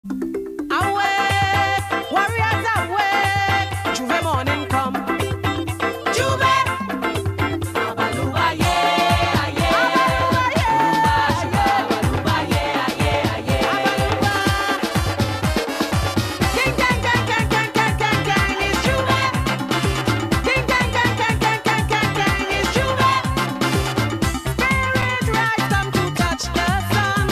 Awake, warriors awake, Juve morning come. Juve, Abaluba yeah, yeah, Abaluba yeah, Abaluba. Ding dang dang dang dang dang dang dang is Juve. Ding dang dang dang dang dang dang dang is Juve. Spirit rise come to touch the sun.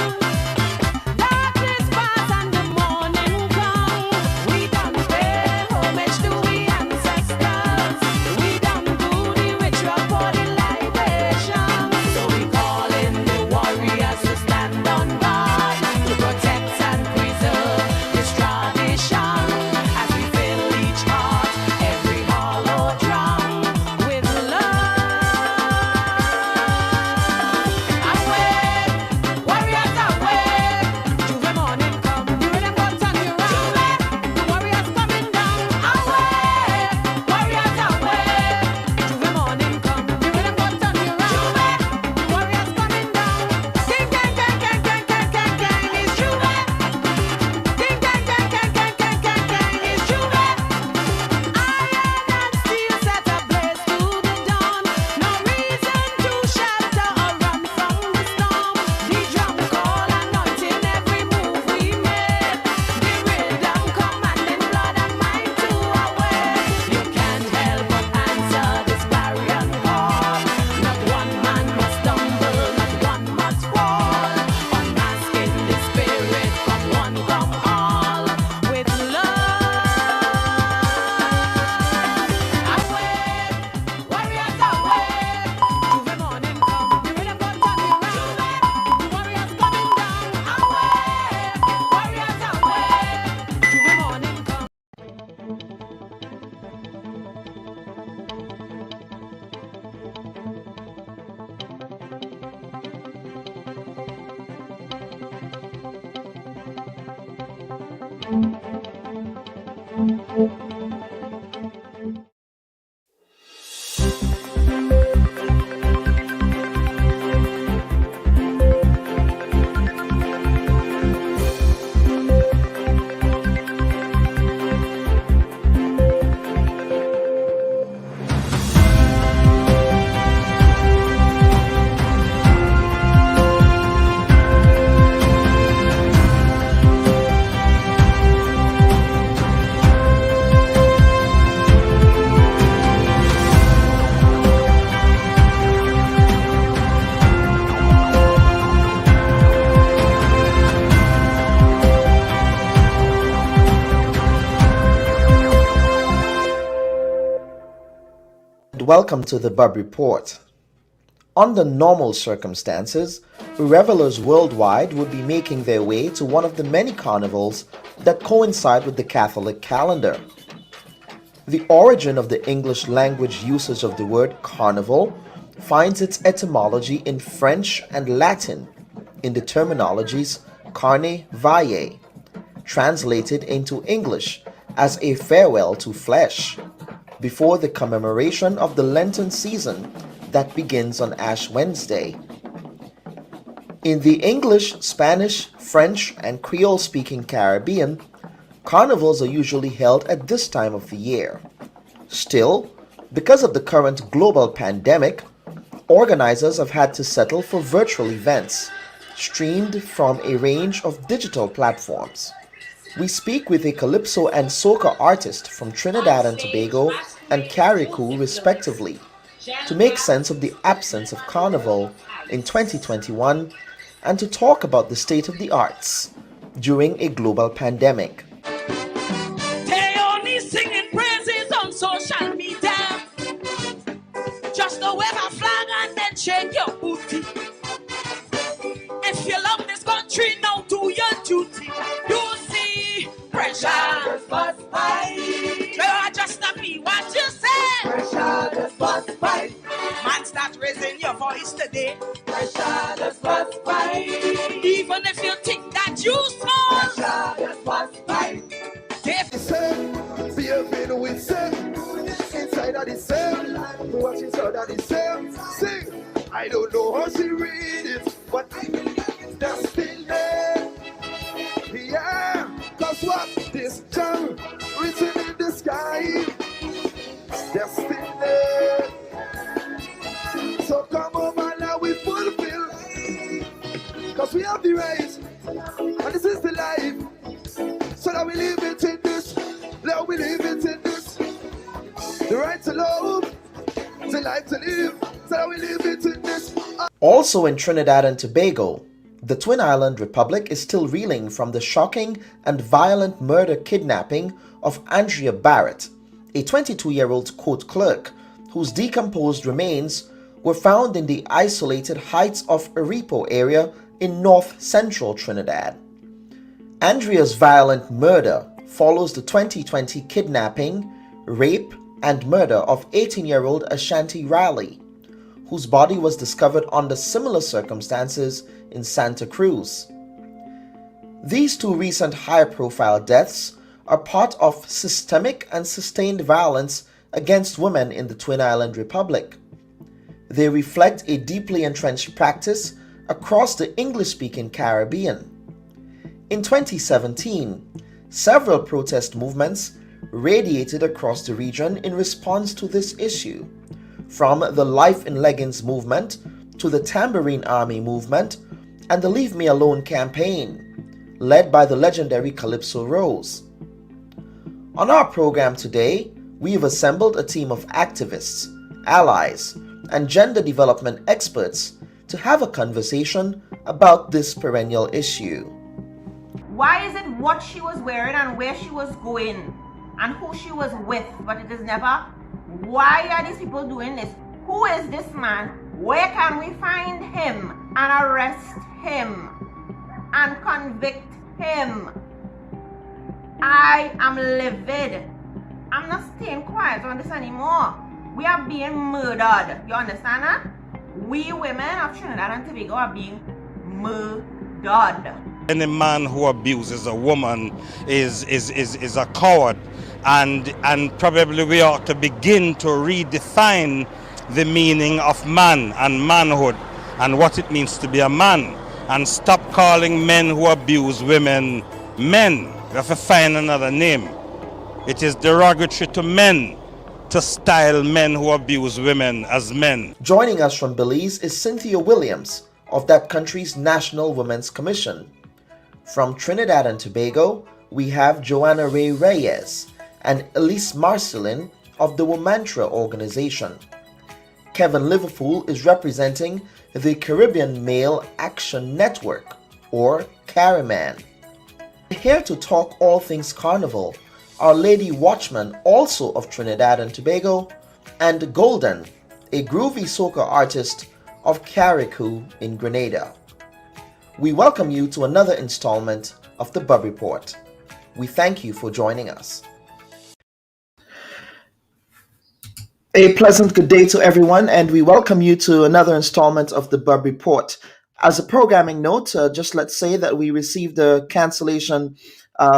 Darkness pass and the morning come. We done pay homage to the ancestors. We done do the ritual for the libation. So we call in the warriors to stand on guard to protect and preserve this tradition. As we fill each heart, every hollow drum with love. Awake, warriors awake, Juve morning come. The rhythm got turn you round. The warriors coming down. Awake, warriors awake, Juve morning come. The rhythm got turn you round. The warriors coming down. Ding dang dang dang dang dang dang dang is Juve. Ding dang dang dang dang dang dang dang is Juve. Iron and steel set ablaze to the dawn. No reason to shelter or run from the storm. The drum call anointing every move we make. The rhythm commanding blood and mind to awake. You can't help but answer this clarion call. Not one man must stumble, not one must fall. Unmasking the spirit, come one, come all, with love. Awake, warriors awake, Juve morning come. The rhythm got turn you round. The warriors coming down. Awake, warriors awake, Juve morning come. Welcome to the Bub Report. Under normal circumstances, revelers worldwide would be making their way to one of the many carnivals that coincide with the Catholic calendar. The origin of the English language usage of the word carnival finds its etymology in French and Latin in the terminologies carne valle, translated into English as a farewell to flesh, before the commemoration of the Lenten season that begins on Ash Wednesday. In the English, Spanish, French, and Creole-speaking Caribbean, carnivals are usually held at this time of the year. Still, because of the current global pandemic, organizers have had to settle for virtual events, streamed from a range of digital platforms. We speak with a calypso and soca artist from Trinidad and Tobago and Carriacou respectively to make sense of the absence of carnival in 2021 and to talk about the state of the arts during a global pandemic. They only singing praises on social media. Just go wave a flag and then shake your booty. If you love this country, now do your duty. You see, pressure just bust by. Just not be what you say. Pressure just bust by. Man, start raising your voice today. Pressure just bust by. Even if you think that you small. Pressure just bust by. Be a bit with say inside of the same, watching inside of the same. Sing, I don't know how she read it, but I believe it's still there. Yeah, Cause we have the right, and this is the life. So that we live it in this, let we live it in this. The right to love, the life to live, so that we live it in this. Also in Trinidad and Tobago, the Twin Island Republic is still reeling from the shocking and violent murder kidnapping of Andrea Barrett, a 22-year-old court clerk whose decomposed remains were found in the isolated heights of Aripo area in north-central Trinidad. Andrea's violent murder follows the 2020 kidnapping, rape, and murder of 18-year-old Ashanti Riley, whose body was discovered under similar circumstances in Santa Cruz. These two recent high-profile deaths are part of systemic and sustained violence against women in the Twin Island Republic. They reflect a deeply entrenched practice across the English-speaking Caribbean. In 2017, several protest movements radiated across the region in response to this issue, from the Life in Leggings movement to the Tambourine Army movement and the Leave Me Alone campaign, led by the legendary Calypso Rose. On our program today, we have assembled a team of activists, allies, and gender development experts to have a conversation about this perennial issue. Why is it what she was wearing and where she was going and who she was with, but it is never, why are these people doing this? Who is this man? Where can we find him and arrest him and convict him? I am livid. I'm not staying quiet on this anymore. We are being murdered. You understand that? We women of Trinidad and Tobago are being murdered. Any man who abuses a woman is a coward, and probably we ought to begin to redefine the meaning of man and manhood and what it means to be a man, and stop calling men who abuse women men. We have to find another name. It is derogatory to men to style men who abuse women as men. Joining us from Belize is Cynthia Williams of that country's National Women's Commission. From Trinidad and Tobago, we have Joanna Ray Reyes and Elise Marcelin of the Womantra organization. Kevin Liverpool is representing the Caribbean Male Action Network, or CARIMAN. Here to talk all things Carnival are Lady Watchman, also of Trinidad and Tobago, and Golden, a groovy soca artist of Carriacou in Grenada. We welcome you to another installment of the Bub Report. We thank you for joining us. A pleasant good day to everyone, and we welcome you to another installment of the Bub Report. As a programming note, just let's say that we received a cancellation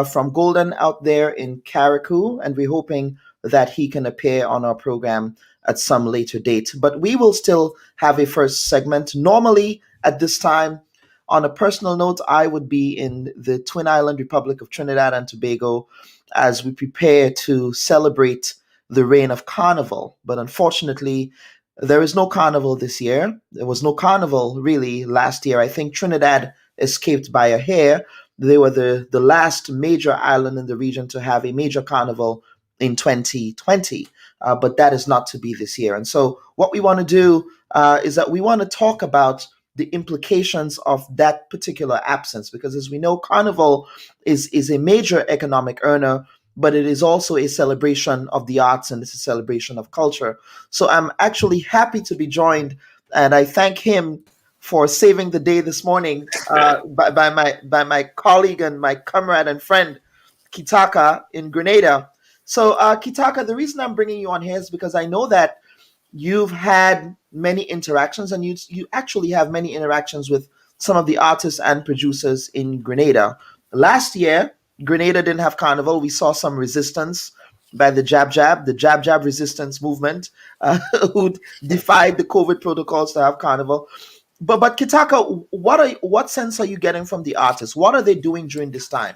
from Golden out there in Carriacou, and we're hoping that he can appear on our program at some later date. But we will still have a first segment. Normally, at this time, on a personal note, I would be in the Twin Island Republic of Trinidad and Tobago as we prepare to celebrate the reign of Carnival. But unfortunately, there is no Carnival this year. There was no Carnival really last year. I think Trinidad escaped by a hair. They were the last major island in the region to have a major Carnival in 2020. But that is not to be this year. And so what we want to do is that we want to talk about the implications of that particular absence, because as we know, Carnival is a major economic earner, but it is also a celebration of the arts and it's a celebration of culture. So I'm actually happy to be joined, and I thank him for saving the day this morning by my colleague and my comrade and friend, Kitaka in Grenada. So Kitaka, the reason I'm bringing you on here is because I know that you've had many interactions, and you actually have many interactions with some of the artists and producers in Grenada. Last year, Grenada didn't have Carnival. We saw some resistance by the Jab resistance movement, who defied the COVID protocols to have Carnival. But Kitaka, what sense are you getting from the artists? What are they doing during this time?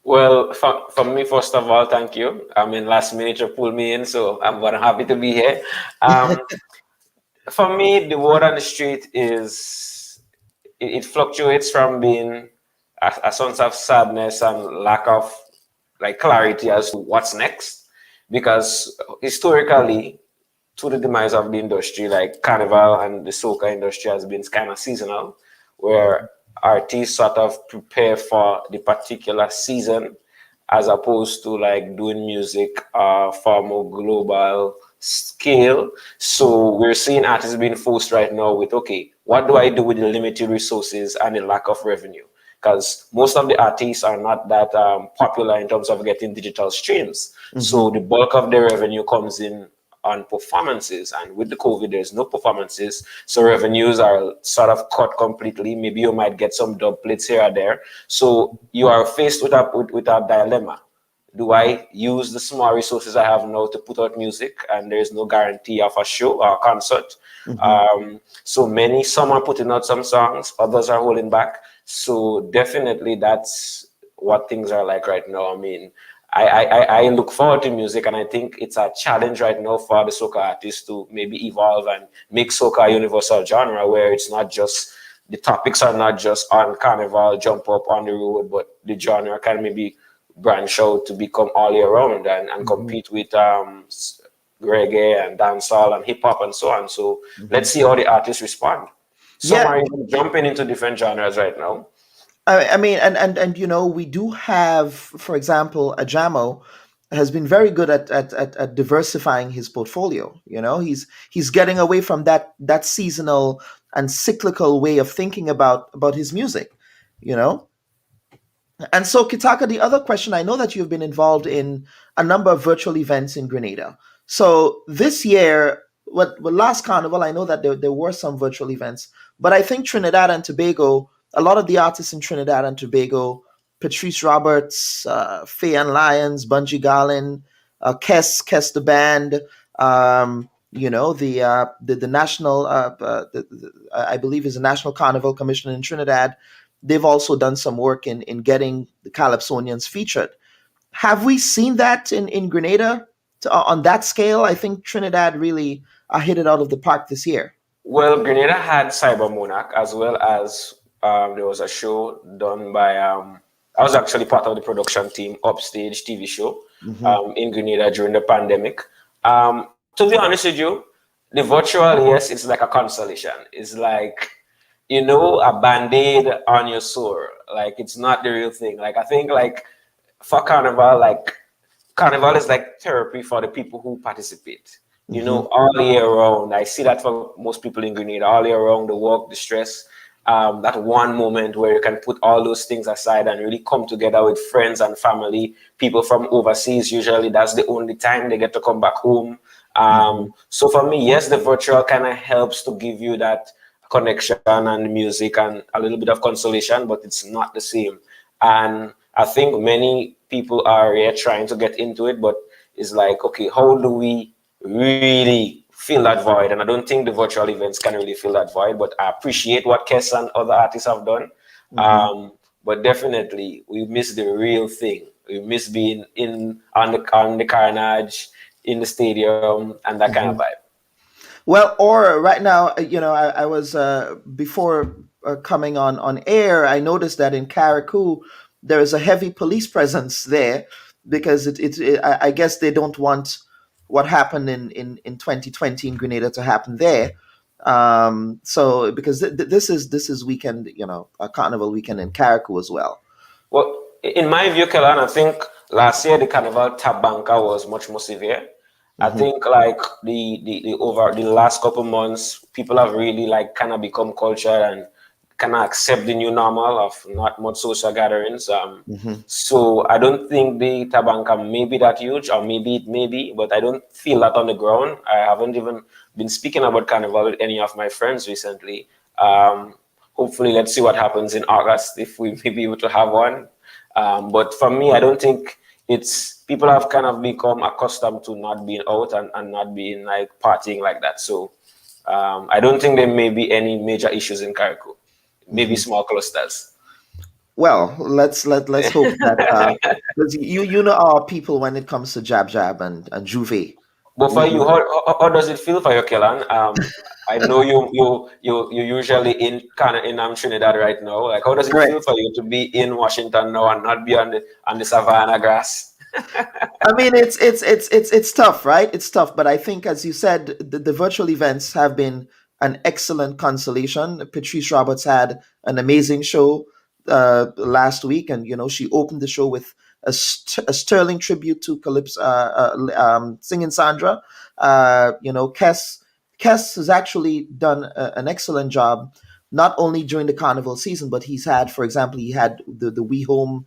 Well, for me, first of all, thank you. I mean, last minute you pulled me in, so I'm very happy to be here. For me, the word on the street is it fluctuates from being a sense of sadness and lack of like clarity as to what's next, because historically, to the demise of the industry, like Carnival and the soca industry has been kind of seasonal, where artists sort of prepare for the particular season as opposed to like doing music far more global scale. So we're seeing artists being forced right now with, okay, what do I do with the limited resources and the lack of revenue? Because most of the artists are not that popular in terms of getting digital streams. So the bulk of their revenue comes in on performances, and with the COVID there's no performances, so revenues are sort of cut completely. Maybe you might get some dub plates here or there, so you are faced with a dilemma. Do I use the small resources I have now to put out music, and there's no guarantee of a show or a concert? So some are putting out some songs, others are holding back. So definitely that's what things are like right now. I mean, I look forward to music, and I think it's a challenge right now for the soca artists to maybe evolve and make soca a universal genre where it's not just the topics are not just on Carnival, jump up on the road, but the genre can maybe branch out to become all year round and compete with reggae and dancehall and hip hop and so on. So let's see how the artists respond. Some Yeah, are even jumping into different genres right now. I mean, and you know, we do have, for example, Ajamo has been very good at diversifying his portfolio. You know, he's getting away from that seasonal and cyclical way of thinking about his music. You know, and so, Kitaka, the other question, I know that you've been involved in a number of virtual events in Grenada. So this year, last Carnival, I know that there were some virtual events, but I think Trinidad and Tobago, a lot of the artists in Trinidad and Tobago, Patrice Roberts, Faye Ann Lyons, Bungie Garlin, Kess the band, you know, the national, I believe is the National Carnival Commission in Trinidad. They've also done some work in getting the Calypsonians featured. Have we seen that in Grenada on that scale? I think Trinidad really hit it out of the park this year. Well, Grenada had Cyber Monarch, as well as there was a show done by I was actually part of the production team, Upstage TV show in Grenada during the pandemic. To be honest with you, the virtual, yes, it's like a consolation. It's like, you know, a band-aid on your sore. Like, it's not the real thing. Like, I think like for Carnival, like Carnival is like therapy for the people who participate. You know, all year round. I see that for most people in Grenada, all year round, the work, the stress, that one moment where you can put all those things aside and really come together with friends and family, people from overseas. Usually that's the only time they get to come back home. So for me, yes, the virtual kind of helps to give you that connection and music and a little bit of consolation, but it's not the same. And I think many people are trying to get into it, but it's like, okay, how do we really fill that void? And I don't think the virtual events can really fill that void, but I appreciate what Kess and other artists have done. But definitely we miss the real thing. We miss being in on the carnage in the stadium and that kind of vibe. Well, or right now, you know, I was before coming on air, I noticed that in Carriacou there is a heavy police presence there because I guess they don't want what happened in 2020 in Grenada to happen there. So because this is weekend, you know, a carnival weekend in Carriacou as well. Well, in my view, Kellan, I think last year the Carnival Tabanka was much more severe. I think like the over the last couple months, people have really like kind of become cultured and kind of accept the new normal of not much social gatherings. So I don't think the Tabanka may be that huge, or maybe it may be, but I don't feel that on the ground. I haven't even been speaking about Carnival with any of my friends recently. Hopefully, let's see what happens in August if we may be able to have one. But for me, I don't think it's people have kind of become accustomed to not being out and not being like partying like that. So I don't think there may be any major issues in Carriacou. Maybe small clusters. Well, let's hope that 'cause you know our people when it comes to jab and juve. But for you, how does it feel for you, Kellan? I know you usually in kind of in Trinidad right now. Like, how does it feel Correct. for you to be in Washington now and not be on the savannah grass? I mean, it's tough, right? It's tough, but I think, as you said, the virtual events have been an excellent consolation. Patrice Roberts had an amazing show last week, and she opened the show with a sterling tribute to Calypso, singing Sandra. Kes has actually done an excellent job, not only during the carnival season, but he's had, for example, he had the We Home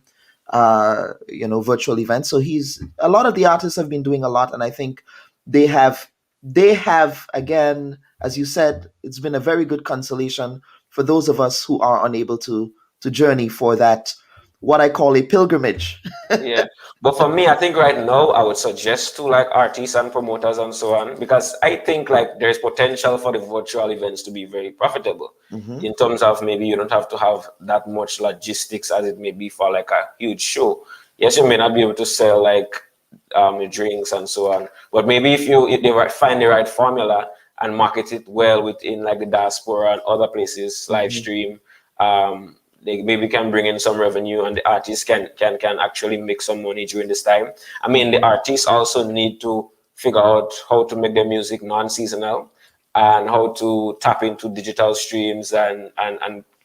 virtual events. So he's a lot of the artists have been doing a lot, and I think they have they have again, as you said, it's been a very good consolation for those of us who are unable to journey for that, what I call a pilgrimage. Yeah, but for me, I think right now I would suggest to like artists and promoters and so on, because I think like there's potential for the virtual events to be very profitable Hmm. in terms of maybe you don't have to have that much logistics as it may be for like a huge show. Yes, you may not be able to sell like drinks and so on, but maybe if they find the right formula and market it well within like the diaspora and other places, live Hmm. stream. They maybe can bring in some revenue and the artists can actually make some money during this time. I mean, the artists also need to figure out how to make their music non-seasonal and how to tap into digital streams and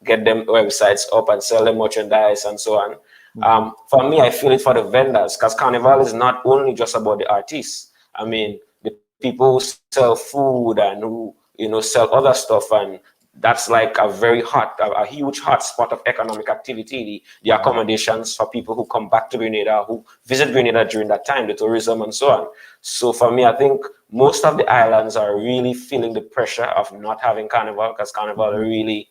get them websites up and sell their merchandise and so on. Hmm. For me, I feel it for the vendors because Carnival is not only just about the artists. I mean, the people who sell food and who sell other stuff, and that's like a huge hot spot of economic activity. The accommodations for people who come back to Grenada, who visit Grenada during that time, the tourism and so on. So for me, I think most of the islands are really feeling the pressure of not having Carnival because Carnival Hmm. really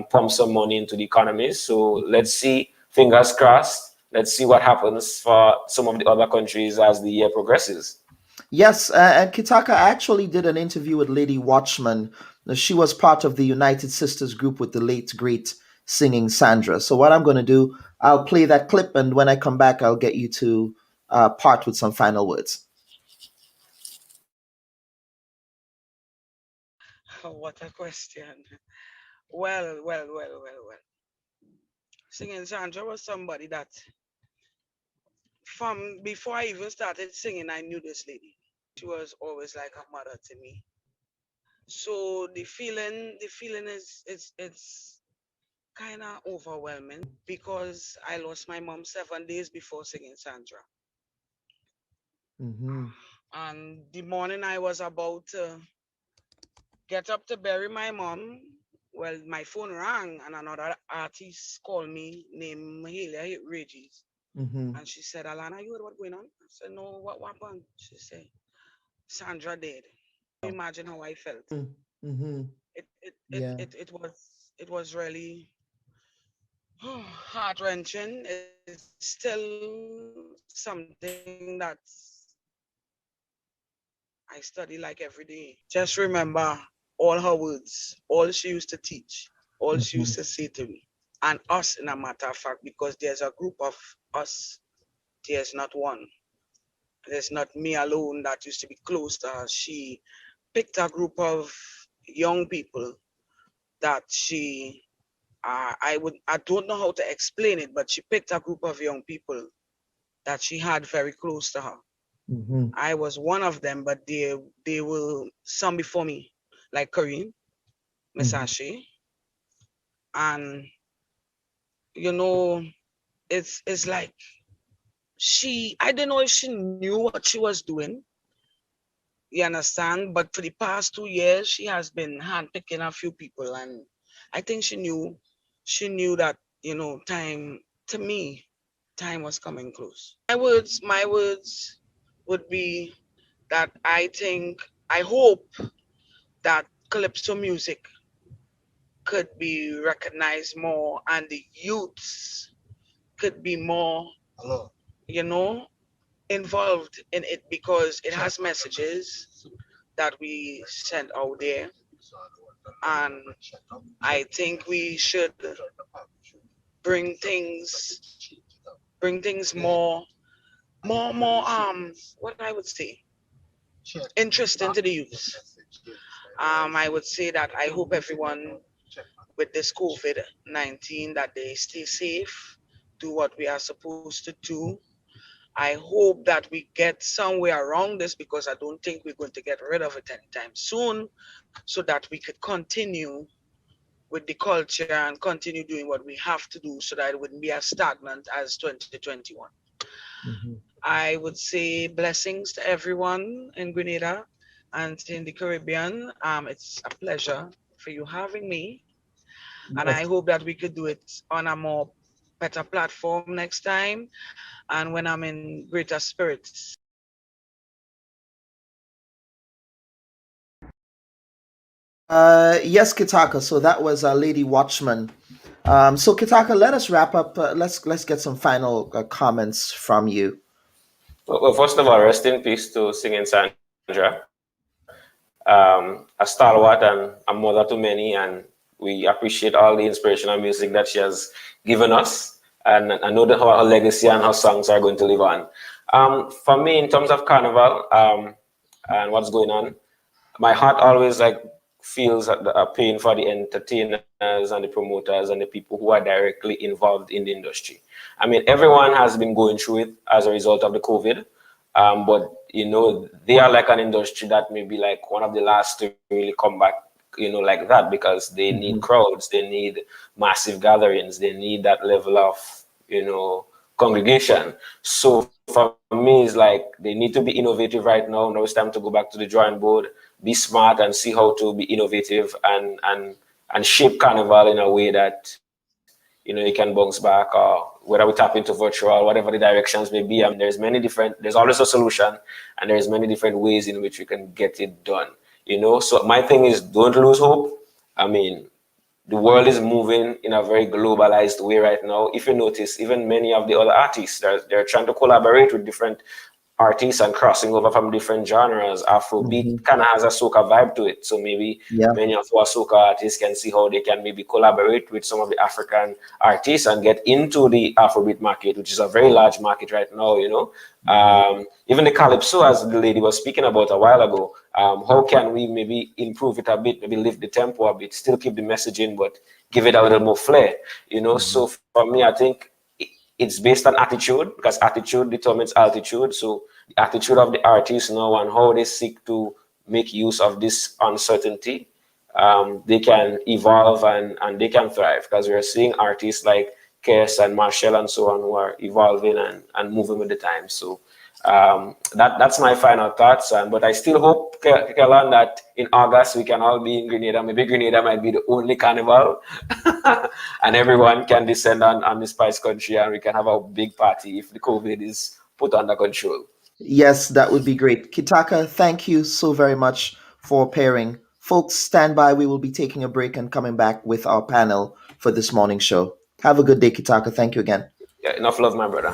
pumps some money into the economy. So let's see, fingers crossed. Let's see what happens for some of the other countries as the year progresses. Yes, and Kitaka actually did an interview with Lady Watchman. She was part of the United Sisters group with the late great singing Sandra. So what I'm going to do, I'll play that clip, and when I come back, I'll get you to part with some final words. What a question. Well. Singing Sandra was somebody that, from before I even started singing, I knew this lady. She was always like a mother to me. So the feeling is it's kind of overwhelming because I lost my mom 7 days before singing Sandra. Mm-hmm. And the morning I was about to get up to bury my mom, well, my phone rang and another artist called me named Mahalia Regis. Mm-hmm. And she said, Alana, you heard what going on? I said, no, what happened? She said, Sandra dead. Imagine how I felt. Mm-hmm. Yeah. It was really heart wrenching. It's still something that I study like every day. Just remember all her words, all she used to teach, all she Mm-hmm. used to say to me, and us in a matter of fact, because there's a group of us, there's not one. There's not me alone that used to be close to her. She picked a group of young people that I don't know how to explain it, but she picked a group of young people that she had very close to her. Mm-hmm. I was one of them, but they were some before me, like Kareem, Mm-hmm. Misashi, and you know, it's like I don't know if she knew what she was doing. You understand? But for the past 2 years, she has been handpicking a few people, and I think she knew that time to me, time was coming close. My words would be that I hope that calypso music could be recognized more and the youths could be more, you know, involved in it because it has messages that we send out there. And I think we should bring things bring things more what I would say interesting to the youth. I would say that I hope everyone with this COVID-19 that they stay safe, do what we are supposed to do. I hope that we get somewhere around this because I don't think we're going to get rid of it anytime soon, so that we could continue with the culture and continue doing what we have to do so that it wouldn't be as stagnant as 2021. Mhm. I would say blessings to everyone in Grenada and in the Caribbean. It's a pleasure for you having me, and I Yes. hope that we could do it on a more better platform next time and when I'm in greater spirits. Yes, Kitaka. So that was Lady Watchman. So Kitaka, let us wrap up. Let's get some final comments from you. Well, first of all, rest in peace to singing Sandra, a stalwart and a mother to many, and we appreciate all the inspirational music that she has given us. And I know that her legacy and her songs are going to live on. For me, in terms of Carnival and what's going on, my heart always like feels a pain for the entertainers and the promoters and the people who are directly involved in the industry. I mean, everyone has been going through it as a result of the COVID, but they are like an industry that may be like one of the last to really come back, like that, because they need Mhm. crowds, they need massive gatherings, they need that level of congregation. So for me, it's like they need to be innovative right now. Now it's time to go back to the drawing board, be smart, and see how to be innovative and shape Carnival in a way that it can bounce back, or whether we tap into virtual, whatever the directions may be. I mean, there's always a solution, and there's many different ways in which we can get it done. So my thing is, don't lose hope. I mean, the world is moving in a very globalized way right now. If you notice, even many of the other artists, they're trying to collaborate with different artists and crossing over from different genres. Afrobeat Mhm. kind of has a soca vibe to it, so maybe Yeah. many of our soca artists can see how they can maybe collaborate with some of the African artists and get into the Afrobeat market, which is a very large market right now. Mhm. Even the calypso, as the lady was speaking about a while ago, how can we maybe improve it a bit, maybe lift the tempo a bit, still keep the messaging, but give it a little more flair. So Mhm. for me, I think it's based on attitude, because attitude determines altitude. So the attitude of the artist now and how they seek to make use of this uncertainty, they can evolve and they can thrive, because we're seeing artists like Kes and Marshall and so on who are evolving and moving with the times. So that's my final thoughts. But I still hope, Kellan, that in August we can all be in Grenada. Maybe Grenada might be the only carnival, and everyone can descend on the Spice Country, and we can have a big party if the COVID is put under control. Yes, that would be great. Kitaka, thank you so very much for pairing. Folks, stand by. We will be taking a break and coming back with our panel for this morning show. Have a good day, Kitaka. Thank you again. Yeah, enough love, my brother.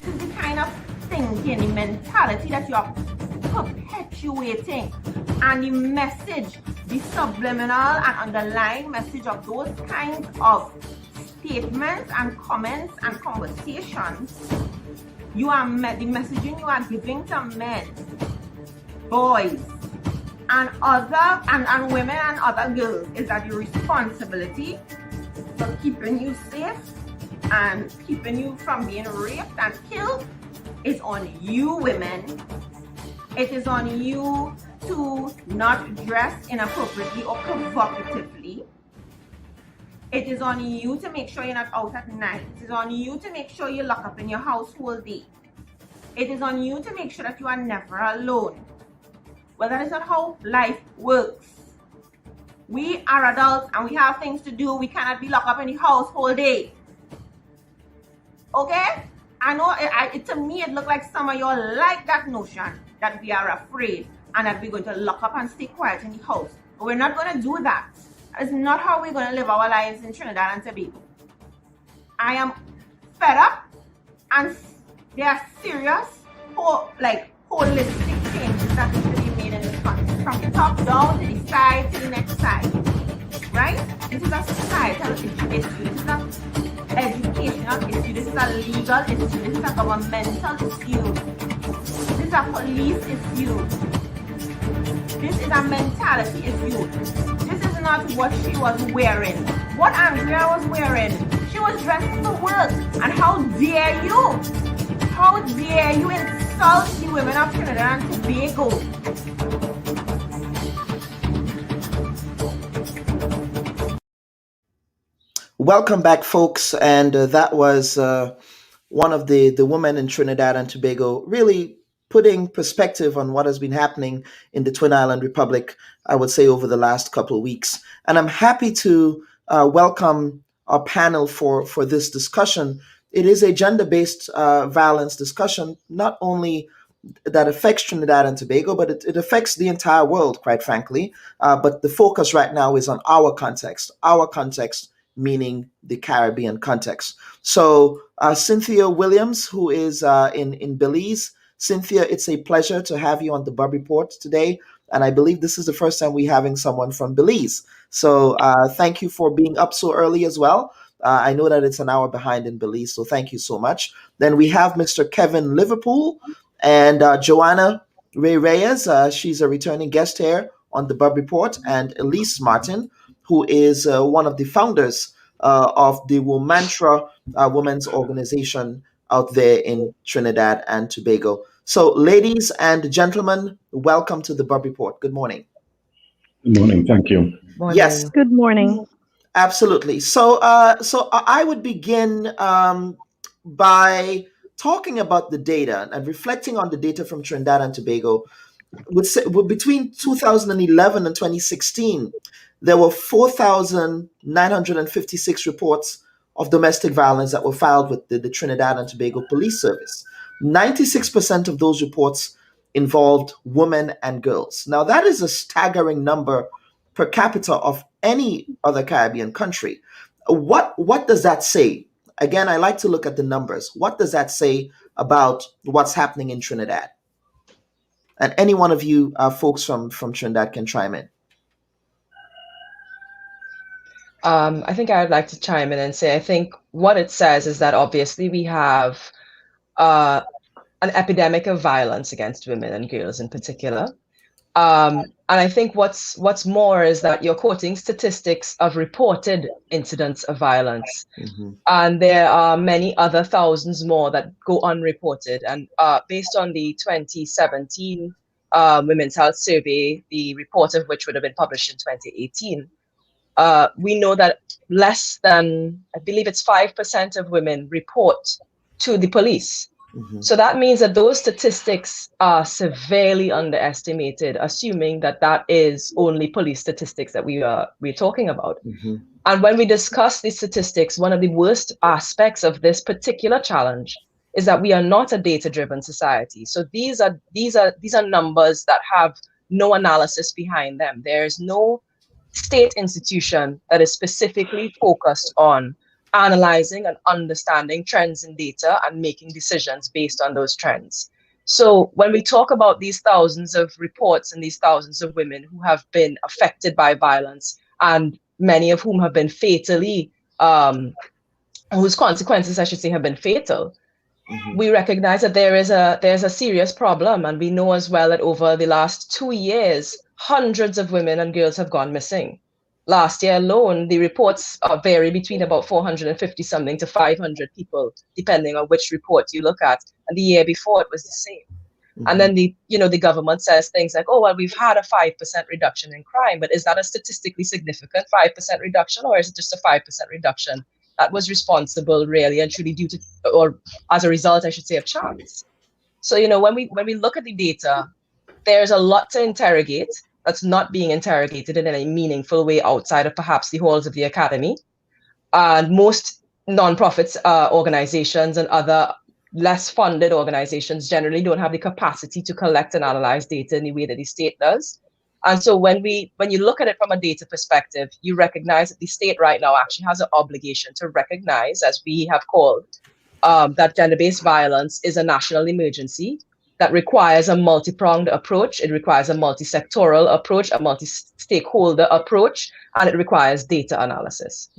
This is the kind of thinking, the mentality that you're perpetuating, and the message, the subliminal and underlying message of those kinds of statements and comments and conversations, the messaging you are giving to men, boys, and women and other girls is that the responsibility for keeping you safe and keeping you from being raped and killed is on you women. It is on you to not dress inappropriately or provocatively. It is on you to make sure you're not out at night. It is on you to make sure you lock up in your house all day. It is on you to make sure that you are never alone. Well, that is not how life works. We are adults and we have things to do. We cannot be locked up in the house whole day. Okay? I know to me it looked like some of you like that notion that we are afraid. and that we're going to lock up and stay quiet in the house. But we're not going to do that. That is not how we're going to live our lives in Trinidad and Tobago. I am fed up, and there are serious, holistic changes that need to be made in this country, from the top down to the side to the next side. Right? This is a societal issue. This is an educational issue. This is a legal issue. This is a governmental issue. This is a police issue. This is a mentality issue. This is not what she was wearing. What Andrea was wearing, she was dressed for work. And how dare you? How dare you insult the women of Trinidad and Tobago? Welcome back, folks. And that was one of the women in Trinidad and Tobago really putting perspective on what has been happening in the Twin Island Republic, I would say, over the last couple of weeks. And I'm happy to welcome our panel for this discussion. It is a gender-based violence discussion, not only that affects Trinidad and Tobago, but it affects the entire world, quite frankly. But the focus right now is on our context meaning the Caribbean context. So Cynthia Williams, who is in Belize. Cynthia, it's a pleasure to have you on the Bub Report today. And I believe this is the first time we're having someone from Belize. So thank you for being up so early as well. I know that it's an hour behind in Belize, so thank you so much. Then we have Mr. Kevin Liverpool and Joanna Ray Reyes. She's a returning guest here on the Bub Report. And Elise Martin, who is one of the founders of the Womantra Women's Organization out there in Trinidad and Tobago. So, ladies and gentlemen, welcome to the Bub Report. Good morning. Good morning. Thank you. Morning. Yes. Good morning. Absolutely. So I would begin by talking about the data and reflecting on the data from Trinidad and Tobago. Between 2011 and 2016, there were 4,956 reports of domestic violence that were filed with the Trinidad and Tobago Police Service. 96% of those reports involved women and girls. Now, that is a staggering number per capita of any other Caribbean country. What does that say? Again, I like to look at the numbers. What does that say about what's happening in Trinidad? And any one of you folks from Trinidad can chime in. I think I'd like to chime in and say I think what it says is that obviously we have an epidemic of violence against women and girls in particular. And I think what's more is that you're quoting statistics of reported incidents of violence. Mm-hmm. And there are many other thousands more that go unreported. And based on the 2017 Women's Health Survey, the report of which would have been published in 2018, we know that less than, I believe it's 5% of women report to the police. Mm-hmm. So that means that those statistics are severely underestimated, assuming that is only police statistics that we're talking about. Mm-hmm. And when we discuss these statistics, one of the worst aspects of this particular challenge is that we are not a data-driven society. So these are numbers that have no analysis behind them. There is no state institution that is specifically focused on analyzing and understanding trends in data and making decisions based on those trends. So when we talk about these thousands of reports and these thousands of women who have been affected by violence, and many of whom have been fatally, whose consequences, I should say, have been fatal, mm-hmm. we recognize that there's a serious problem. And we know as well that over the last 2 years, hundreds of women and girls have gone missing. Last year alone, the reports vary between about 450 something to 500 people, depending on which report you look at. And the year before, it was the same. Mm-hmm. And then the government says things like, oh, well, we've had a 5% reduction in crime, but is that a statistically significant 5% reduction, or is it just a 5% reduction that was responsible really and truly due to, or as a result, I should say, of chance? So, when we look at the data, there's a lot to interrogate that's not being interrogated in any meaningful way outside of perhaps the halls of the academy. And most nonprofits, organizations and other less funded organizations generally don't have the capacity to collect and analyze data in the way that the state does. And so when you look at it from a data perspective, you recognize that the state right now actually has an obligation to recognize, as we have called, that gender-based violence is a national emergency that requires a multi-pronged approach. It requires a multi-sectoral approach, a multi-stakeholder approach, and it requires data analysis.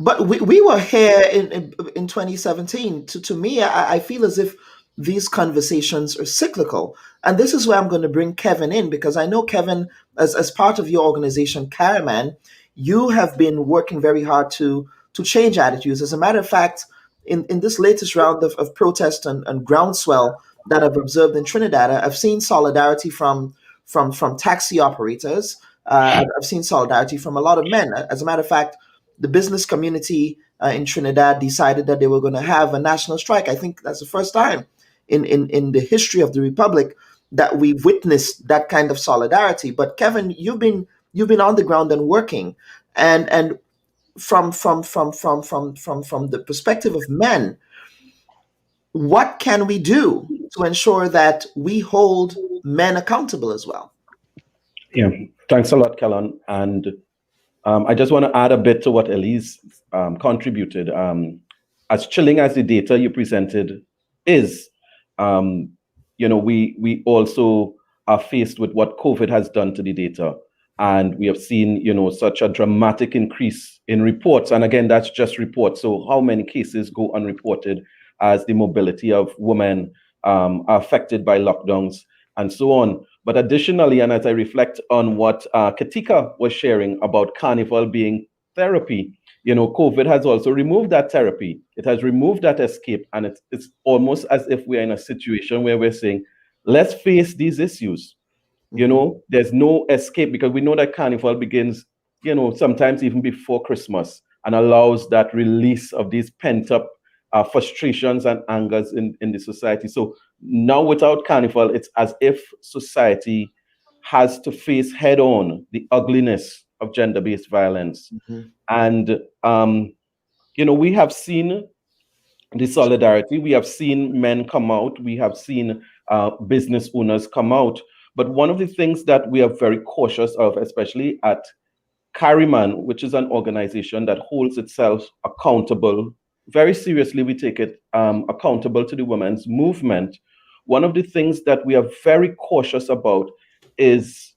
But we were here in 2017. To me, I feel as if these conversations are cyclical. And this is where I'm going to bring Kevin in, because I know, Kevin, as part of your organization, Caraman, you have been working very hard to change attitudes. As a matter of fact, in this latest round of protest and groundswell that I've observed in Trinidad, I've seen solidarity from taxi operators. I've seen solidarity from a lot of men. As a matter of fact, the business community in Trinidad decided that they were going to have a national strike. I think that's the first time in the history of the republic that we witnessed that kind of solidarity. But Kevin, you've been on the ground and working, and from the perspective of men, what can we do to ensure that we hold men accountable as well? Yeah, thanks a lot, Kellen. And I just want to add a bit to what Elise contributed. As chilling as the data you presented is, we also are faced with what COVID has done to the data. And we have seen, such a dramatic increase in reports. And again, that's just reports. So how many cases go unreported as the mobility of women are affected by lockdowns and so on. But additionally, and as I reflect on what Katika was sharing about Carnival being therapy, COVID has also removed that therapy. It has removed that escape. And it's almost as if we're in a situation where we're saying, let's face these issues. There's no escape, because we know that Carnival begins, sometimes even before Christmas, and allows that release of these pent-up frustrations and angers in the society. So now without Carnival, it's as if society has to face head-on the ugliness of gender-based violence. And, we have seen the solidarity. We have seen men come out. We have seen business owners come out. But one of the things that we are very cautious of, especially at Carryman, which is an organization that holds itself accountable, very seriously, we take it accountable to the women's movement. One of the things that we are very cautious about is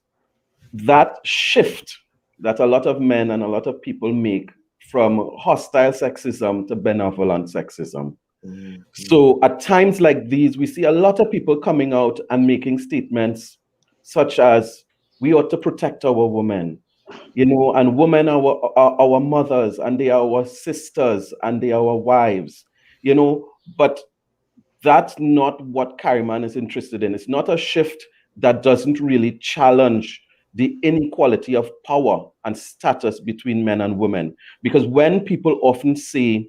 that shift that a lot of men and a lot of people make from hostile sexism to benevolent sexism. So at times like these, we see a lot of people coming out and making statements such as, we ought to protect our women, and women are our mothers, and they are our sisters, and they are our wives, but that's not what Carryman is interested in. It's not a shift that doesn't really challenge the inequality of power and status between men and women. Because when people often say,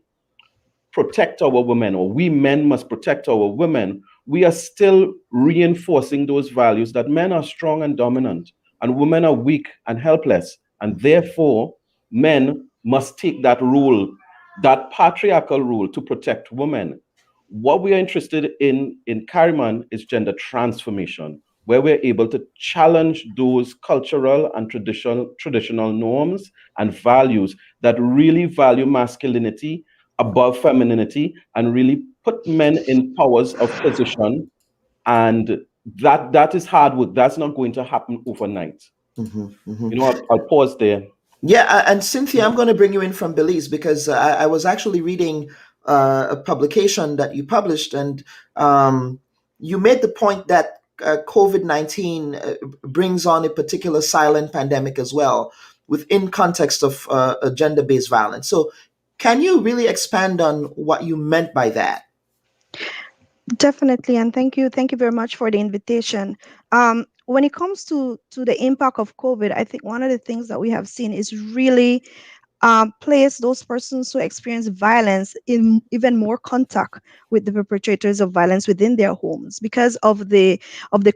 protect our women, or we men must protect our women, we are still reinforcing those values that men are strong and dominant, and women are weak and helpless. And therefore, men must take that role, that patriarchal role, to protect women. What we are interested in Carryman is gender transformation, where we're able to challenge those cultural and traditional norms and values that really value masculinity above femininity and really put men in powers of position. And that is hard work. That's not going to happen overnight. I'll pause there. Yeah, and Cynthia, I'm going to bring you in from Belize, because I was actually reading a publication that you published, and you made the point that COVID-19 brings on a particular silent pandemic as well, within context of gender-based violence. So can you really expand on what you meant by that? Definitely, and thank you very much for the invitation. When it comes to the impact of COVID, I think one of the things that we have seen is really place those persons who experience violence in even more contact with the perpetrators of violence within their homes, because of the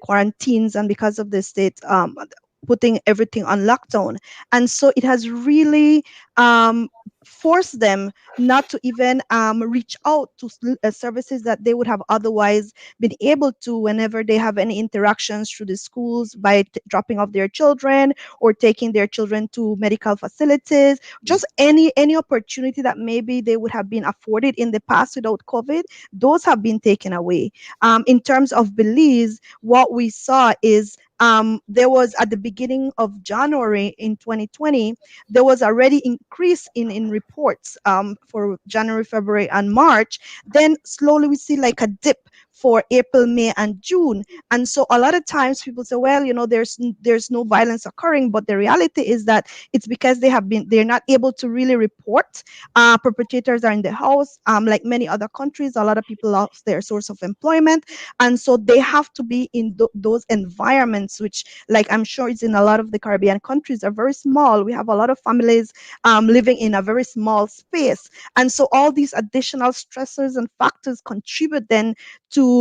quarantines and because of the state putting everything on lockdown. And so it has really force them not to even reach out to services that they would have otherwise been able to whenever they have any interactions through the schools by dropping off their children or taking their children to medical facilities, just any opportunity that maybe they would have been afforded in the past without COVID, those have been taken away. In terms of Belize, what we saw is there was at the beginning of January in 2020, there was already increase in reports for January, February, and March. Then slowly we see like a dip for April, May, and June. And so a lot of times people say, well, there's no violence occurring, but the reality is that it's because they're not able to really report. Perpetrators are in the house. Like many other countries, a lot of people lost their source of employment, and so they have to be in those environments, which, like I'm sure it's in a lot of the Caribbean countries, are very small. We have a lot of families living in a very small space, and so all these additional stressors and factors contribute then to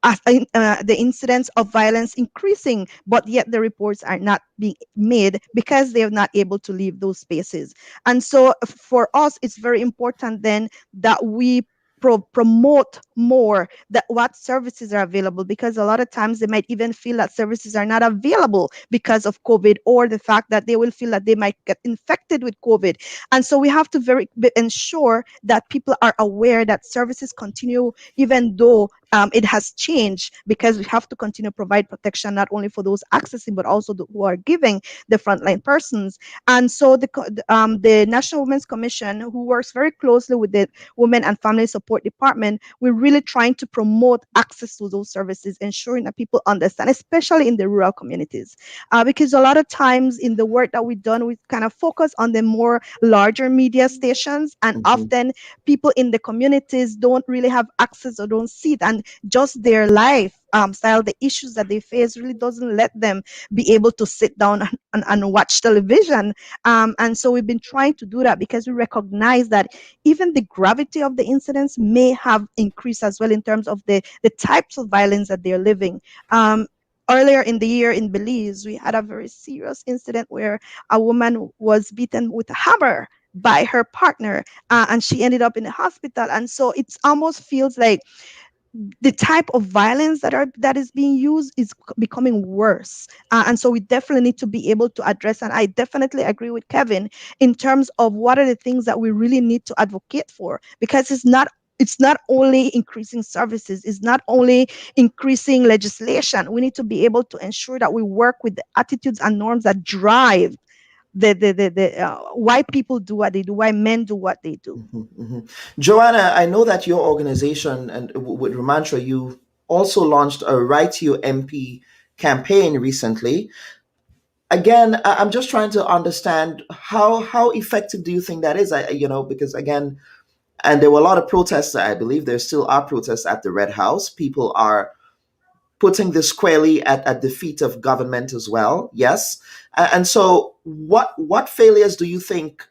the incidence of violence increasing, but yet the reports are not being made because they are not able to leave those spaces. And so for us, it's very important then that we promote more that what services are available, because a lot of times they might even feel that services are not available because of COVID, or the fact that they will feel that they might get infected with COVID. And so we have to ensure that people are aware that services continue even though it has changed, because we have to continue to provide protection not only for those accessing but also who are giving, the frontline persons. And so the National Women's Commission, who works very closely with the Women and Family Support Department, we're really trying to promote access to those services, ensuring that people understand, especially in the rural communities, because a lot of times in the work that we've done, we kind of focus on the more larger media stations, and often people in the communities don't really have access or don't see it, and just their life style, the issues that they face really doesn't let them be able to sit down and watch television. And so we've been trying to do that because we recognize that even the gravity of the incidents may have increased as well in terms of the types of violence that they're living. Earlier in the year in Belize, we had a very serious incident where a woman was beaten with a hammer by her partner, and she ended up in the hospital. And so it almost feels like the type of violence that is being used is becoming worse, and so we definitely need to be able to address. And I definitely agree with Kevin in terms of what are the things that we really need to advocate for, because it's not only increasing services, it's not only increasing legislation. We need to be able to ensure that we work with the attitudes and norms that drive why people do what they do, why men do what they do. Joanna, I know that your organization and with Romantra, you also launched a Right to Your MP campaign recently. Again, I'm just trying to understand how effective do you think that is? Because again, and there were a lot of protests. I believe there still are protests at the Red House. People are putting this squarely at the feet of government as well. Yes, and so what failures do you think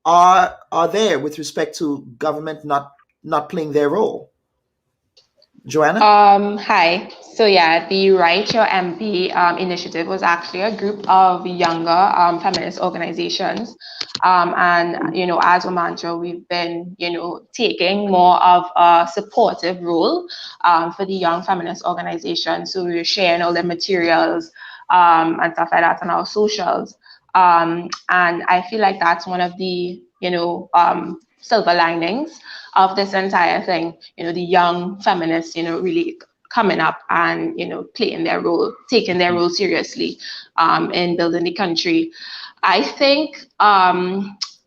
are there with respect to government not playing their role? Joanna? Hi. So yeah, the Right Your MP initiative was actually a group of younger feminist organizations, and as a mantra, we've been taking more of a supportive role for the young feminist organizations. So we're sharing all the materials and stuff like that on our socials, and I feel like that's one of the silver linings of this entire thing. The young feminists, really coming up and playing their role, taking their role seriously in building the country. I think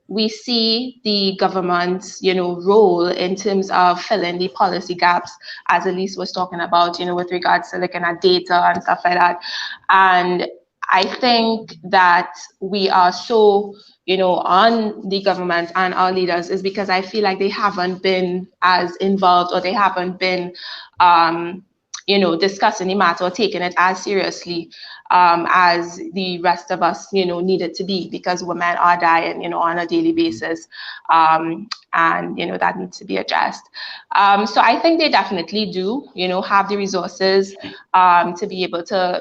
we see the government's role in terms of filling the policy gaps, as Elise was talking about, with regards to looking at data and stuff like that. And I think that we are so on the government and our leaders is because I feel like they haven't been as involved, or they haven't been discussing the matter or taking it as seriously as the rest of us, need it to be, because women are dying, on a daily basis. And, that needs to be addressed. So I think they definitely do, have the resources to be able to,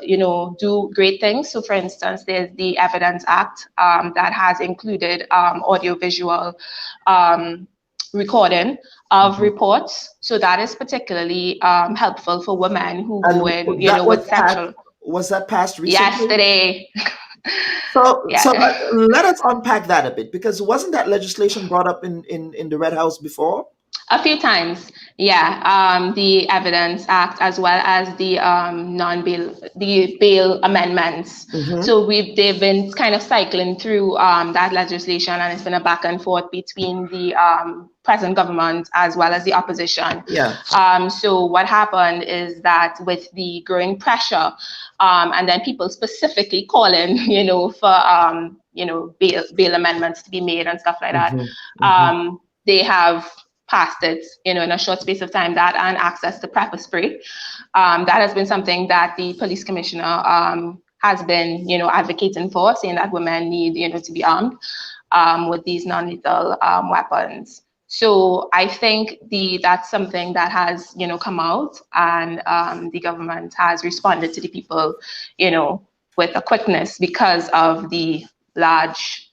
do great things. So for instance, there's the Evidence Act that has included audiovisual recording of reports. So that is particularly helpful for women who go And in, that with sexual. was that passed recently? Yesterday. So Yeah. let us unpack that a bit, because wasn't that legislation brought up in the Red House before? A few times, yeah. The Evidence Act, as well as the non-bail, the bail amendments. Hmm. So they've been kind of cycling through that legislation, and it's been a back and forth between the present government as well as the opposition. Yeah. So what happened is that with the growing pressure, and then people specifically calling, for bail amendments to be made and stuff like that, Hmm. Hmm. they have passed it, in a short space of time, that and access to pepper spray. That has been something that the police commissioner has been, advocating for, saying that women need, to be armed with these non-lethal weapons. So I think that's something that has, come out, and the government has responded to the people, with a quickness because of the large,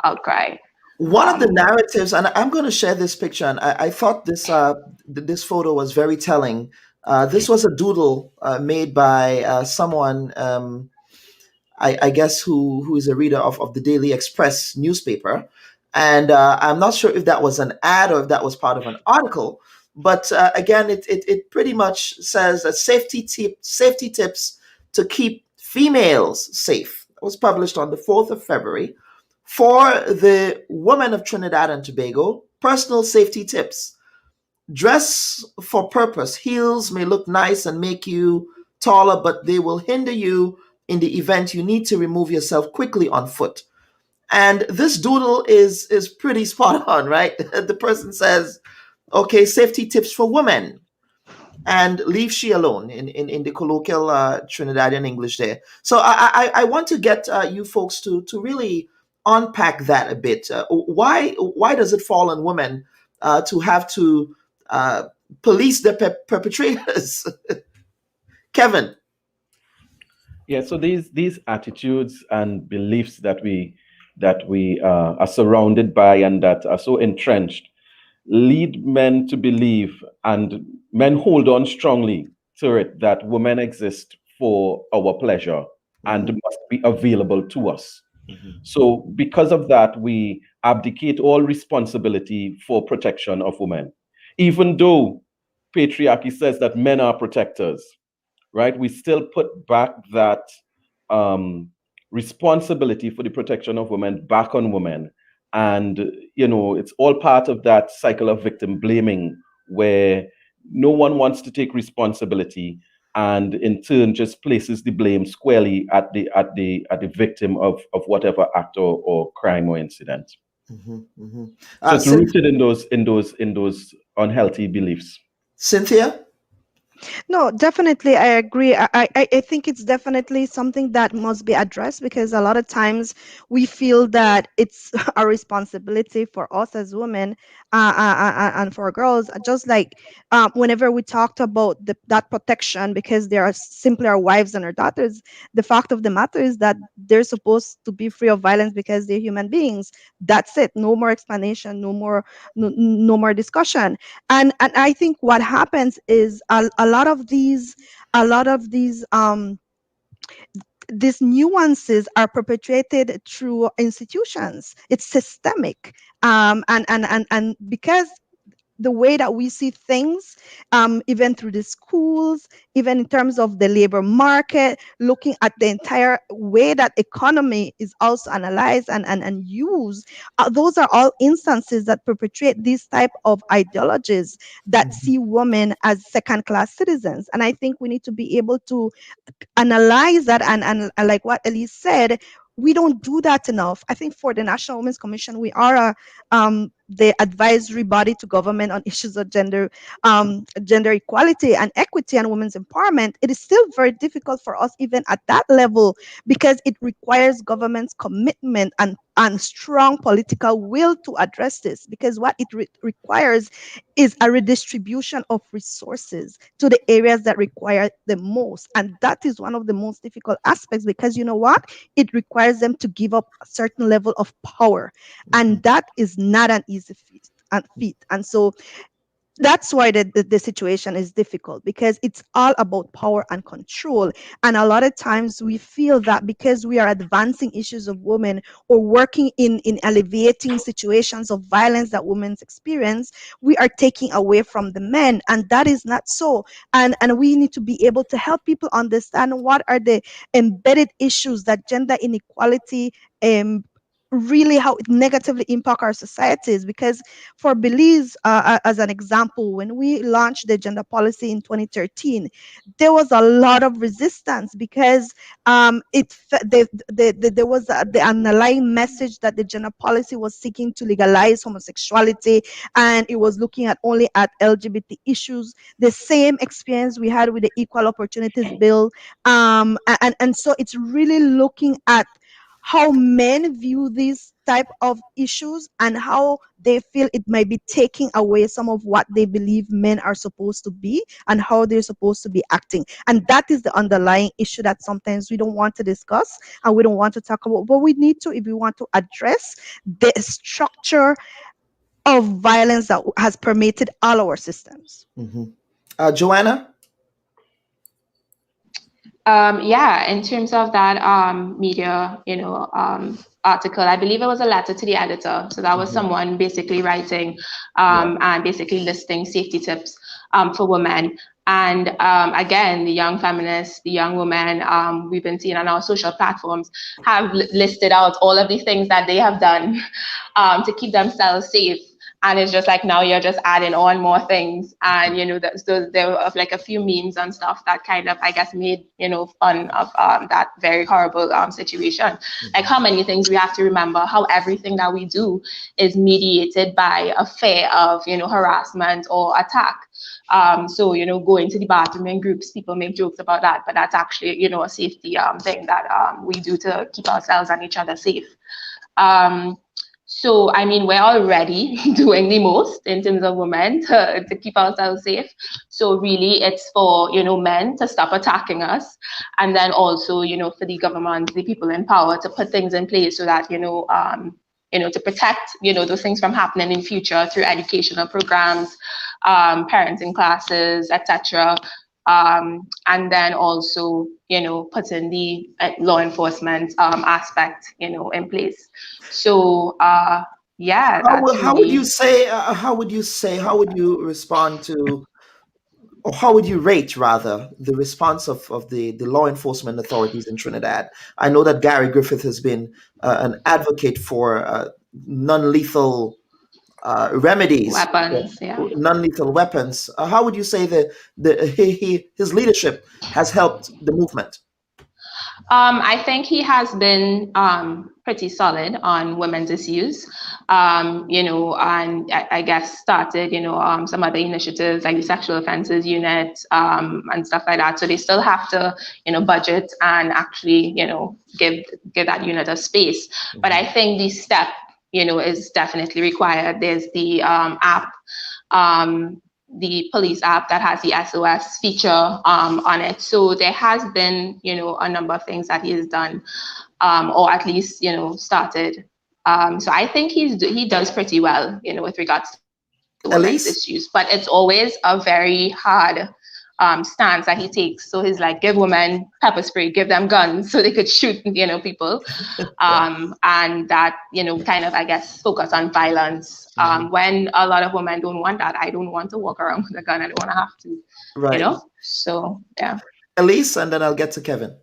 outcry. One of the narratives, and I'm going to share this picture, and I thought this photo was very telling. This was a doodle made by someone, I guess, who is a reader of the Daily Express newspaper, and I'm not sure if that was an ad or if that was part of an article. But again, it pretty much says that safety tips to keep females safe. It was published on the 4th of February. For the women of Trinidad and Tobago, personal safety tips. Dress for purpose. Heels may look nice and make you taller, but they will hinder you in the event you need to remove yourself quickly on foot. And this doodle is pretty spot on, right? The person says, okay, safety tips for women, and leave she alone in the colloquial Trinidadian English there. So I want to get you folks to really unpack that a bit. Why does it fall on women to have to uh, police the perpetrators? Kevin. Yeah, so these attitudes and beliefs that we are surrounded by and that are so entrenched lead men to believe, and men hold on strongly to it, that women exist for our pleasure and Mhm, must be available to us. mhm, So, because of that, we abdicate all responsibility for protection of women, even though patriarchy says that men are protectors, right? We still put back that um, responsibility for the protection of women back on women. And, it's all part of that cycle of victim blaming where no one wants to take responsibility and in turn just places the blame squarely at the victim of whatever act or crime or incident. mhm, mhm. So it's Cyn- rooted in those unhealthy beliefs. Cynthia. No, definitely, I agree. I think it's definitely something that must be addressed, because a lot of times we feel that it's our responsibility for us as women, and for girls. Just like whenever we talked about that protection, because they are simply our wives and our daughters, the fact of the matter is that they're supposed to be free of violence because they're human beings. That's it. No more explanation. No more discussion. And I think what happens is a lot of these nuances are perpetrated through institutions. It's systemic. And because the way that we see things, even through the schools, even in terms of the labor market, looking at the entire way that economy is also analyzed and used, those are all instances that perpetuate these type of ideologies that see women as second-class citizens. And I think we need to be able to analyze that, and like what Elise said, we don't do that enough. I think for the National Women's Commission, we are a the advisory body to government on issues of gender equality and equity and women's empowerment, it is still very difficult for us even at that level, because it requires government's commitment and strong political will to address this, because what it requires is a redistribution of resources to the areas that require the most. And that is one of the most difficult aspects, because you know what? It requires them to give up a certain level of power. And that is not an easy feat. And so that's why the situation is difficult, because it's all about power and control. And a lot of times we feel that because we are advancing issues of women or working in alleviating situations of violence that women experience, we are taking away from the men, and that is not so. And we need to be able to help people understand what are the embedded issues that gender inequality really how it negatively impact our societies. Because for Belize, as an example, when we launched the gender policy in 2013, there was a lot of resistance, because there was the underlying message that the gender policy was seeking to legalize homosexuality, and it was looking at only at LGBT issues. The same experience we had with the Equal Opportunities Bill, and so it's really looking at how men view these type of issues and how they feel it might be taking away some of what they believe men are supposed to be and how they're supposed to be acting. And that is the underlying issue that sometimes we don't want to discuss and we don't want to talk about, but we need to if we want to address the structure of violence that has permeated all our systems. Joanna? Yeah, in terms of that media, article, I believe it was a letter to the editor. So that was someone basically writing and basically listing safety tips for women. And again, the young feminists, the young women we've been seeing on our social platforms have listed out all of these things that they have done to keep themselves safe. And it's just like now you're just adding on more things. And, so there were like a few memes and stuff that kind of, I guess, made, fun of that very horrible situation. Like how many things we have to remember, how everything that we do is mediated by a fear of, harassment or attack. So, going to the bathroom in groups, people make jokes about that, but that's actually, a safety thing that we do to keep ourselves and each other safe. So, I mean, we're already doing the most in terms of women to keep ourselves safe. So really, it's for, men to stop attacking us. And then also, for the government, the people in power to put things in place so that, to protect, those things from happening in future through educational programs, parenting classes, etc. And then also, putting the law enforcement aspect, in place. So, yeah, How would you say? How would you respond to, or how would you rate rather the response of the law enforcement authorities in Trinidad? I know that Gary Griffith has been an advocate for non-lethal remedies, weapons, non-lethal weapons. How would you say his leadership has helped the movement? I think he has been pretty solid on women's issues, and I guess started, some other initiatives like the sexual offences unit and stuff like that. So they still have to, budget and actually, give that unit a space. But I think the step, is definitely required. There's the app. The police app that has the SOS feature on it. So there has been, a number of things that he has done, or at least, started. So I think he does pretty well, with regards to women's issues. But it's always a very hard stance that he takes. So he's like, give women pepper spray, give them guns so they could shoot, people. And that, kind of, I guess, focus on violence. When a lot of women don't want that. I don't want to walk around with a gun. I don't want to have to, right. So, yeah. Elise, and then I'll get to Kevin.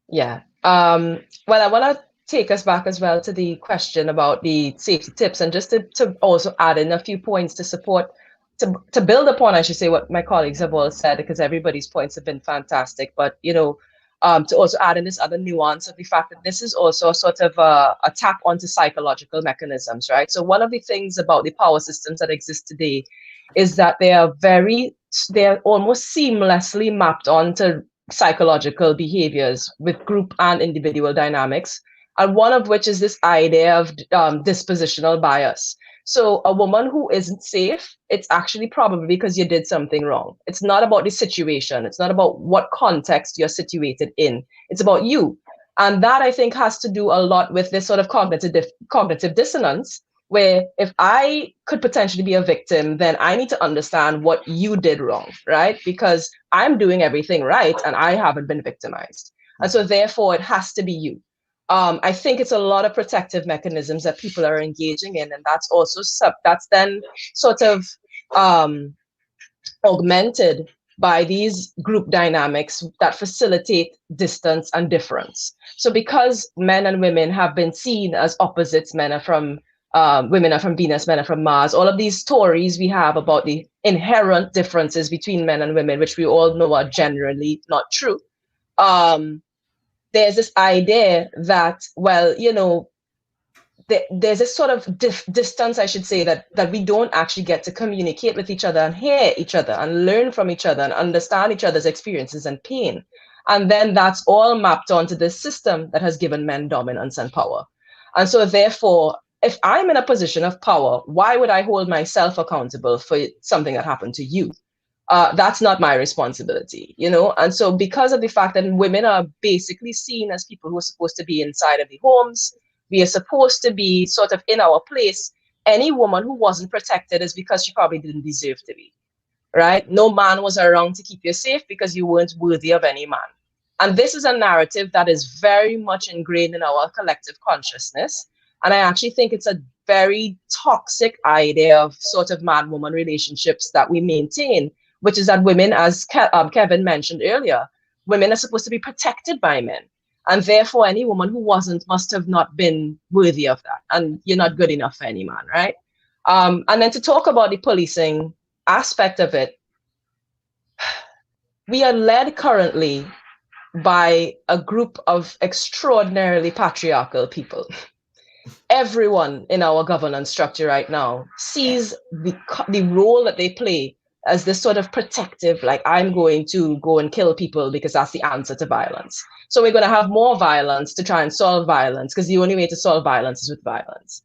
Yeah. Well, I want to take us back as well to the question about the safety tips, and just to also add in a few points to support, to build upon, I should say, what my colleagues have all said, because everybody's points have been fantastic. But, to also add in this other nuance of the fact that this is also a sort of a tap onto psychological mechanisms, right? So one of the things about the power systems that exist today is that they're almost seamlessly mapped onto psychological behaviors with group and individual dynamics. And one of which is this idea of dispositional bias. So a woman who isn't safe, it's actually probably because you did something wrong. It's not about the situation. It's not about what context you're situated in. It's about you. And that I think has to do a lot with this sort of cognitive dissonance, where if I could potentially be a victim, then I need to understand what you did wrong, right? Because I'm doing everything right and I haven't been victimized. And so therefore it has to be you. I think it's a lot of protective mechanisms that people are engaging in, and that's also that's then sort of augmented by these group dynamics that facilitate distance and difference. So because men and women have been seen as opposites, men are from women are from Venus, men are from Mars, all of these stories we have about the inherent differences between men and women, which we all know are generally not true. There's this idea that, well, there's this sort of distance, I should say, that we don't actually get to communicate with each other and hear each other and learn from each other and understand each other's experiences and pain. And then that's all mapped onto this system that has given men dominance and power. And so therefore, if I'm in a position of power, why would I hold myself accountable for something that happened to you? That's not my responsibility, And so because of the fact that women are basically seen as people who are supposed to be inside of the homes, we are supposed to be sort of in our place. Any woman who wasn't protected is because she probably didn't deserve to be, right? No man was around to keep you safe because you weren't worthy of any man. And this is a narrative that is very much ingrained in our collective consciousness. And I actually think it's a very toxic idea of sort of man-woman relationships that we maintain, which is that women, as Kevin mentioned earlier, women are supposed to be protected by men. And therefore, any woman who wasn't must have not been worthy of that. And you're not good enough for any man, right? And then to talk about the policing aspect of it, we are led currently by a group of extraordinarily patriarchal people. Everyone in our governance structure right now sees the role that they play as this sort of protective, like, I'm going to go and kill people because that's the answer to violence. So we're going to have more violence to try and solve violence, because the only way to solve violence is with violence.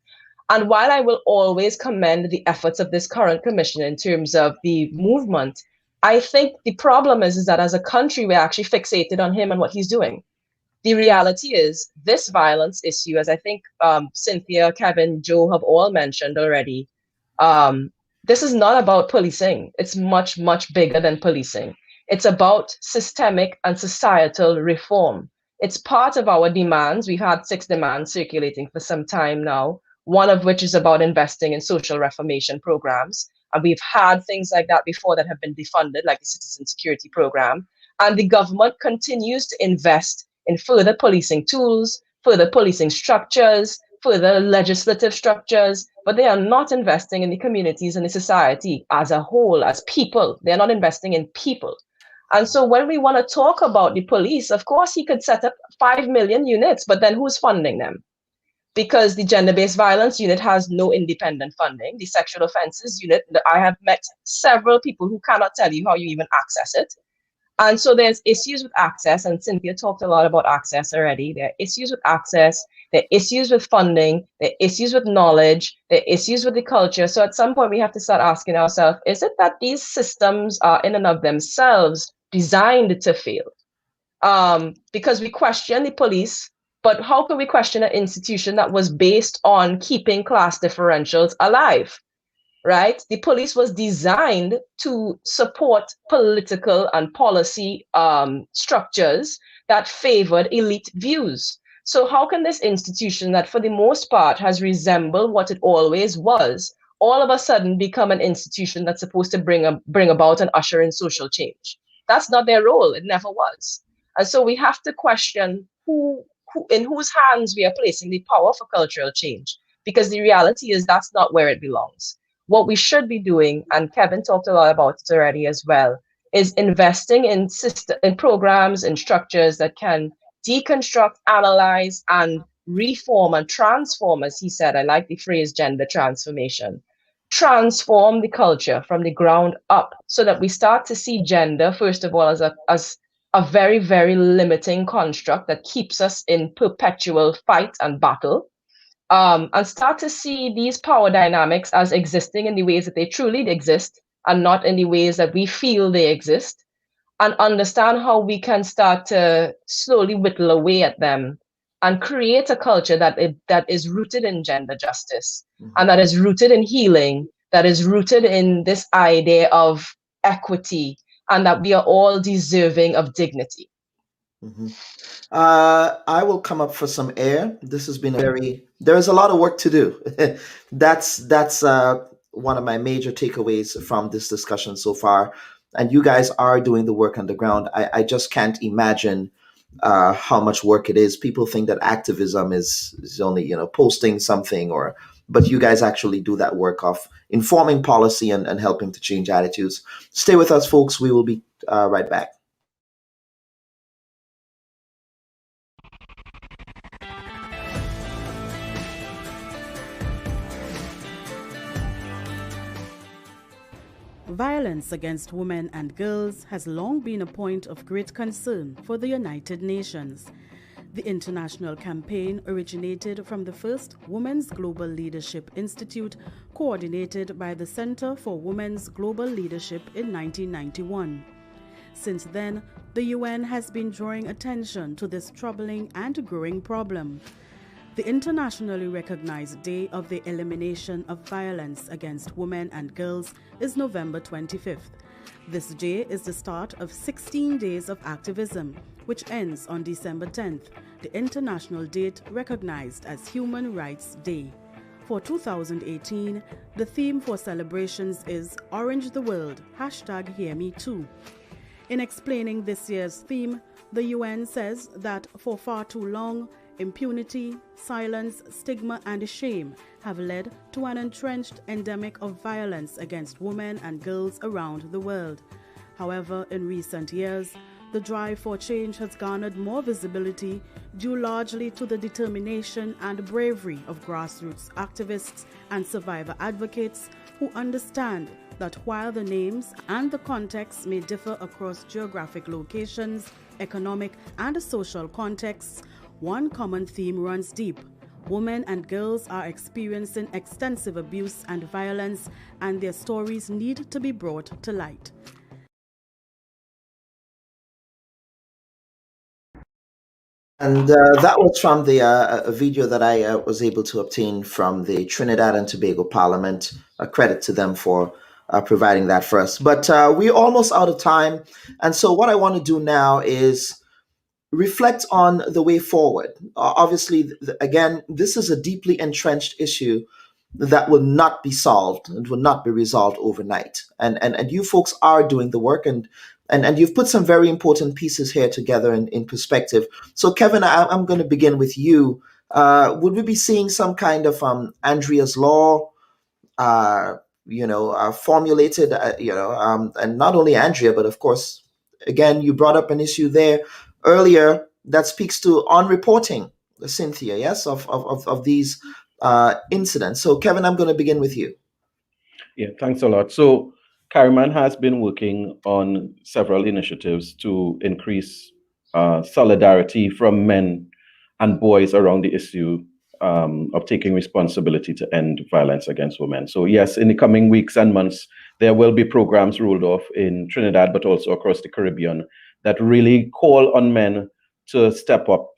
And while I will always commend the efforts of this current commission in terms of the movement, I think the problem is that as a country, we're actually fixated on him and what he's doing. The reality is this violence issue, as I think Cynthia, Kevin, Joe have all mentioned already, this is not about policing. It's much, much bigger than policing. It's about systemic and societal reform. It's part of our demands. We've had 6 demands circulating for some time now, one of which is about investing in social reformation programs. And we've had things like that before that have been defunded, like the Citizen Security Program. And the government continues to invest in further policing tools, further policing structures, further legislative structures, but they are not investing in the communities and the society as a whole, as people. They're not investing in people. And so when we want to talk about the police, of course, he could set up 5 million units, but then who's funding them? Because the gender-based violence unit has no independent funding. The sexual offenses unit, I have met several people who cannot tell you how you even access it. And so there's issues with access, and Cynthia talked a lot about access already. There are issues with access, there are issues with funding, there are issues with knowledge, there are issues with the culture. So at some point we have to start asking ourselves, is it that these systems are in and of themselves designed to fail? Because we question the police, but how can we question an institution that was based on keeping class differentials alive? Right? The police was designed to support political and policy structures that favored elite views. So how can this institution that for the most part has resembled what it always was, all of a sudden become an institution that's supposed to bring about and usher in social change? That's not their role. It never was. And so we have to question who in whose hands we are placing the power for cultural change, because the reality is that's not where it belongs. What we should be doing, and Kevin talked a lot about it already as well, is investing in in programs and structures that can deconstruct, analyze, and reform and transform, as he said. I like the phrase gender transformation. Transform the culture from the ground up so that we start to see gender, first of all, as a very, very limiting construct that keeps us in perpetual fight and battle, and start to see these power dynamics as existing in the ways that they truly exist and not in the ways that we feel they exist, and understand how we can start to slowly whittle away at them and create a culture that is rooted in gender justice, and that is rooted in healing, that is rooted in this idea of equity, and that we are all deserving of dignity. Mhm. I will come up for some air. This has been a very, there is a lot of work to do. That's one of my major takeaways from this discussion so far. And you guys are doing the work on the ground. I just can't imagine how much work it is. People think that activism is only, posting something, or, but you guys actually do that work of informing policy and helping to change attitudes. Stay with us, folks. We will be right back. Violence against women and girls has long been a point of great concern for the United Nations. The international campaign originated from the first Women's Global Leadership Institute, coordinated by the Center for Women's Global Leadership in 1991. Since then, the UN has been drawing attention to this troubling and growing problem. The internationally recognized Day of the Elimination of Violence Against Women and Girls is November 25th. This day is the start of 16 days of activism, which ends on December 10th, the international date recognized as Human Rights Day. For 2018, the theme for celebrations is Orange the World, #HearMeToo. In explaining this year's theme, the UN says that for far too long, impunity, silence, stigma, and shame have led to an entrenched endemic of violence against women and girls around the world. However, in recent years, the drive for change has garnered more visibility due largely to the determination and bravery of grassroots activists and survivor advocates who understand that while the names and the contexts may differ across geographic locations, economic, and social contexts, one common theme runs deep. Women and girls are experiencing extensive abuse and violence, and their stories need to be brought to light. And that was from the a video that I was able to obtain from the Trinidad and Tobago Parliament. A credit to them for providing that for us. But we're almost out of time. And so what I want to do now is reflect on the way forward. Obviously, again, this is a deeply entrenched issue that will not be solved and will not be resolved overnight. And you folks are doing the work, and you've put some very important pieces here together in perspective. So, Kevin, I'm going to begin with you. Would we be seeing some kind of Andrea's law? Formulated, and not only Andrea, but of course, again, you brought up an issue there earlier that speaks to on reporting, Cynthia, yes, of these incidents. So, Kevin, I'm going to begin with you. Yeah, thanks a lot. So, Carriman has been working on several initiatives to increase solidarity from men and boys around the issue of taking responsibility to end violence against women. So yes, in the coming weeks and months, there will be programs rolled off in Trinidad, but also across the Caribbean that really call on men to step up,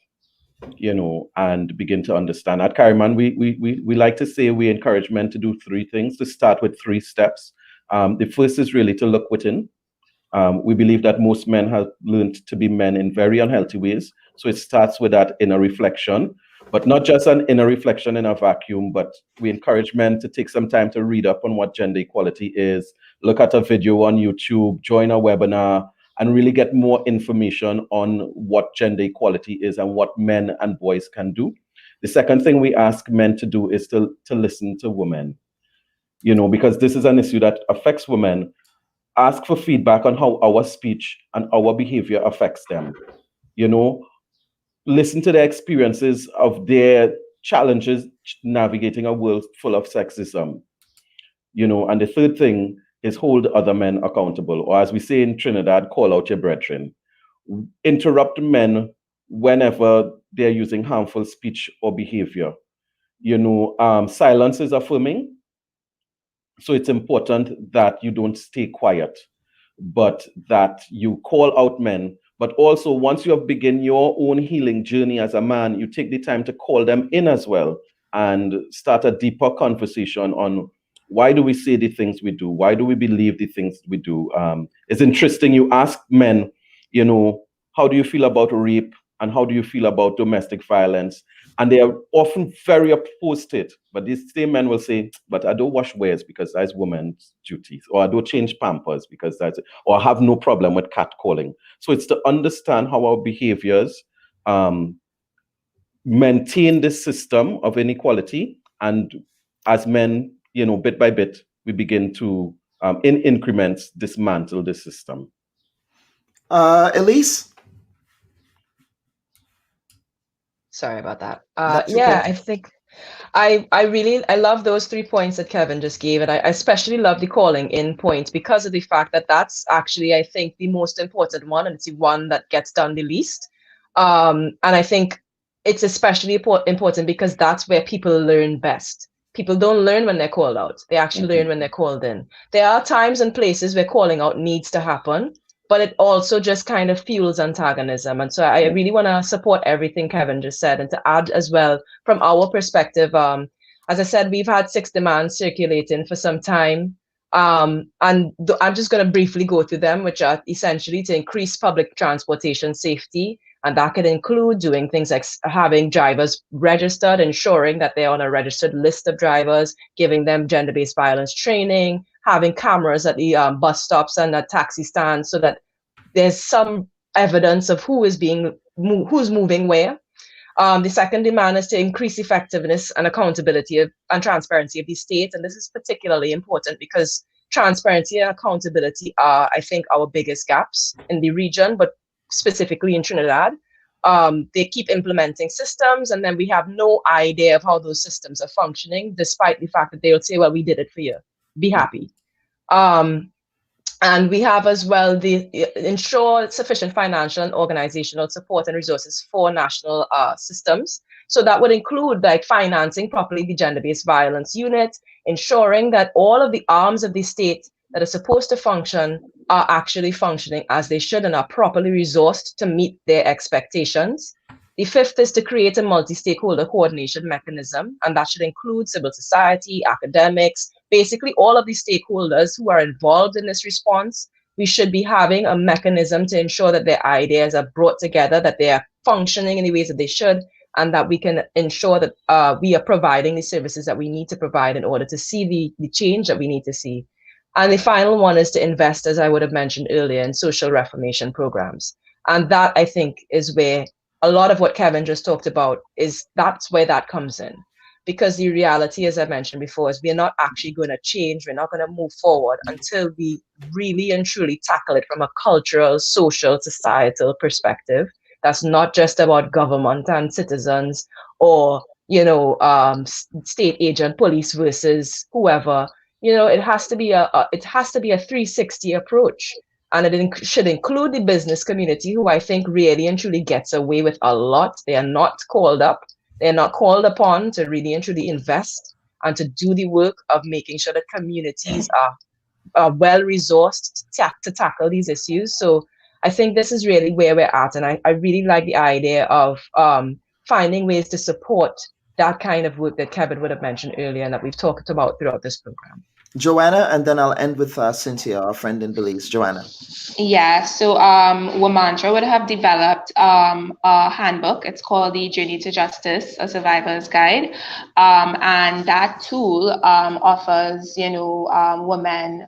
and begin to understand. At Carriman, we like to say we encourage men to do three things, to start with 3 steps. The first is really to look within. We believe that most men have learned to be men in very unhealthy ways. So it starts with that inner reflection, but not just an inner reflection in a vacuum, but we encourage men to take some time to read up on what gender equality is, look at a video on YouTube, join a webinar, and really get more information on what gender equality is and what men and boys can do. The second thing we ask men to do is to listen to women, because this is an issue that affects women. ask for feedback on how our speech and our behavior affects them. You know, listen to their experiences of their challenges navigating a world full of sexism. And the third thing is hold other men accountable, or as we say in Trinidad, call out your brethren. Interrupt men whenever they're using harmful speech or behavior. Silence is affirming, so it's important that you don't stay quiet, but that you call out men. But also, once you have begun your own healing journey as a man, you take the time to call them in as well and start a deeper conversation on why do we say the things we do? Why do we believe the things we do? It's interesting. You ask men, how do you feel about rape and how do you feel about domestic violence? And they are often very opposed to it. But these same men will say, but I don't wash wares because that's women's duties, or I don't change pampers because that's, or I have no problem with catcalling. So it's to understand how our behaviors maintain this system of inequality. And as men, bit by bit, we begin to, in increments, dismantle the system. Elise? Sorry about that. That's Yeah, okay. I think I love those 3 points that Kevin just gave, and I especially love the calling in point because of the fact that that's actually, I think, the most important one, and it's the one that gets done the least. And I think it's especially important because that's where people learn best. People don't learn when they're called out; they actually learn when they're called in. There are times and places where calling out needs to happen, but it also just kind of fuels antagonism. And so I really want to support everything Kevin just said, and to add as well from our perspective, as I said, we've had 6 demands circulating for some time. And I'm just going to briefly go through them, which are essentially to increase public transportation safety. And that could include doing things like having drivers registered, ensuring that they're on a registered list of drivers, giving them gender-based violence training, having cameras at the bus stops and at taxi stands so that there's some evidence of who's moving where. The second demand is to increase effectiveness and accountability and transparency of the state. And this is particularly important because transparency and accountability are, I think, our biggest gaps in the region, but specifically in Trinidad. They keep implementing systems, and then we have no idea of how those systems are functioning, despite the fact that they'll say, well, we did it for you. Be happy. And we have as well the ensure sufficient financial and organizational support and resources for national systems. So that would include like financing properly the gender-based violence unit, ensuring that all of the arms of the state that are supposed to function are actually functioning as they should and are properly resourced to meet their expectations. The fifth is to create a multi-stakeholder coordination mechanism, and that should include civil society, academics, basically all of the stakeholders who are involved in this response. We should be having a mechanism to ensure that their ideas are brought together, that they are functioning in the ways that they should, and that we can ensure that we are providing the services that we need to provide in order to see the change that we need to see. And the final one is to invest, as I would have mentioned earlier, in social reformation programs. And that, I think, is where a lot of what Kevin just talked about that's where that comes in. Because the reality, as I mentioned before, is we're not actually going to change, we're not going to move forward until we really and truly tackle it from a cultural, social, societal perspective. That's not just about government and citizens or, state agent, police versus whoever. It has to be a 360 approach. And it should include the business community, who I think really and truly gets away with a lot. They are not called up. They're not called upon to really and truly invest and to do the work of making sure that communities are well resourced to tackle these issues. So I think this is really where we're at. And I really like the idea of finding ways to support that kind of work that Kevin would have mentioned earlier and that we've talked about throughout this program. Joanna, and then I'll end with Cynthia, our friend in Belize. Joanna. Yeah, so Womantra would have developed a handbook. It's called the Journey to Justice, a Survivor's Guide. And that tool offers, women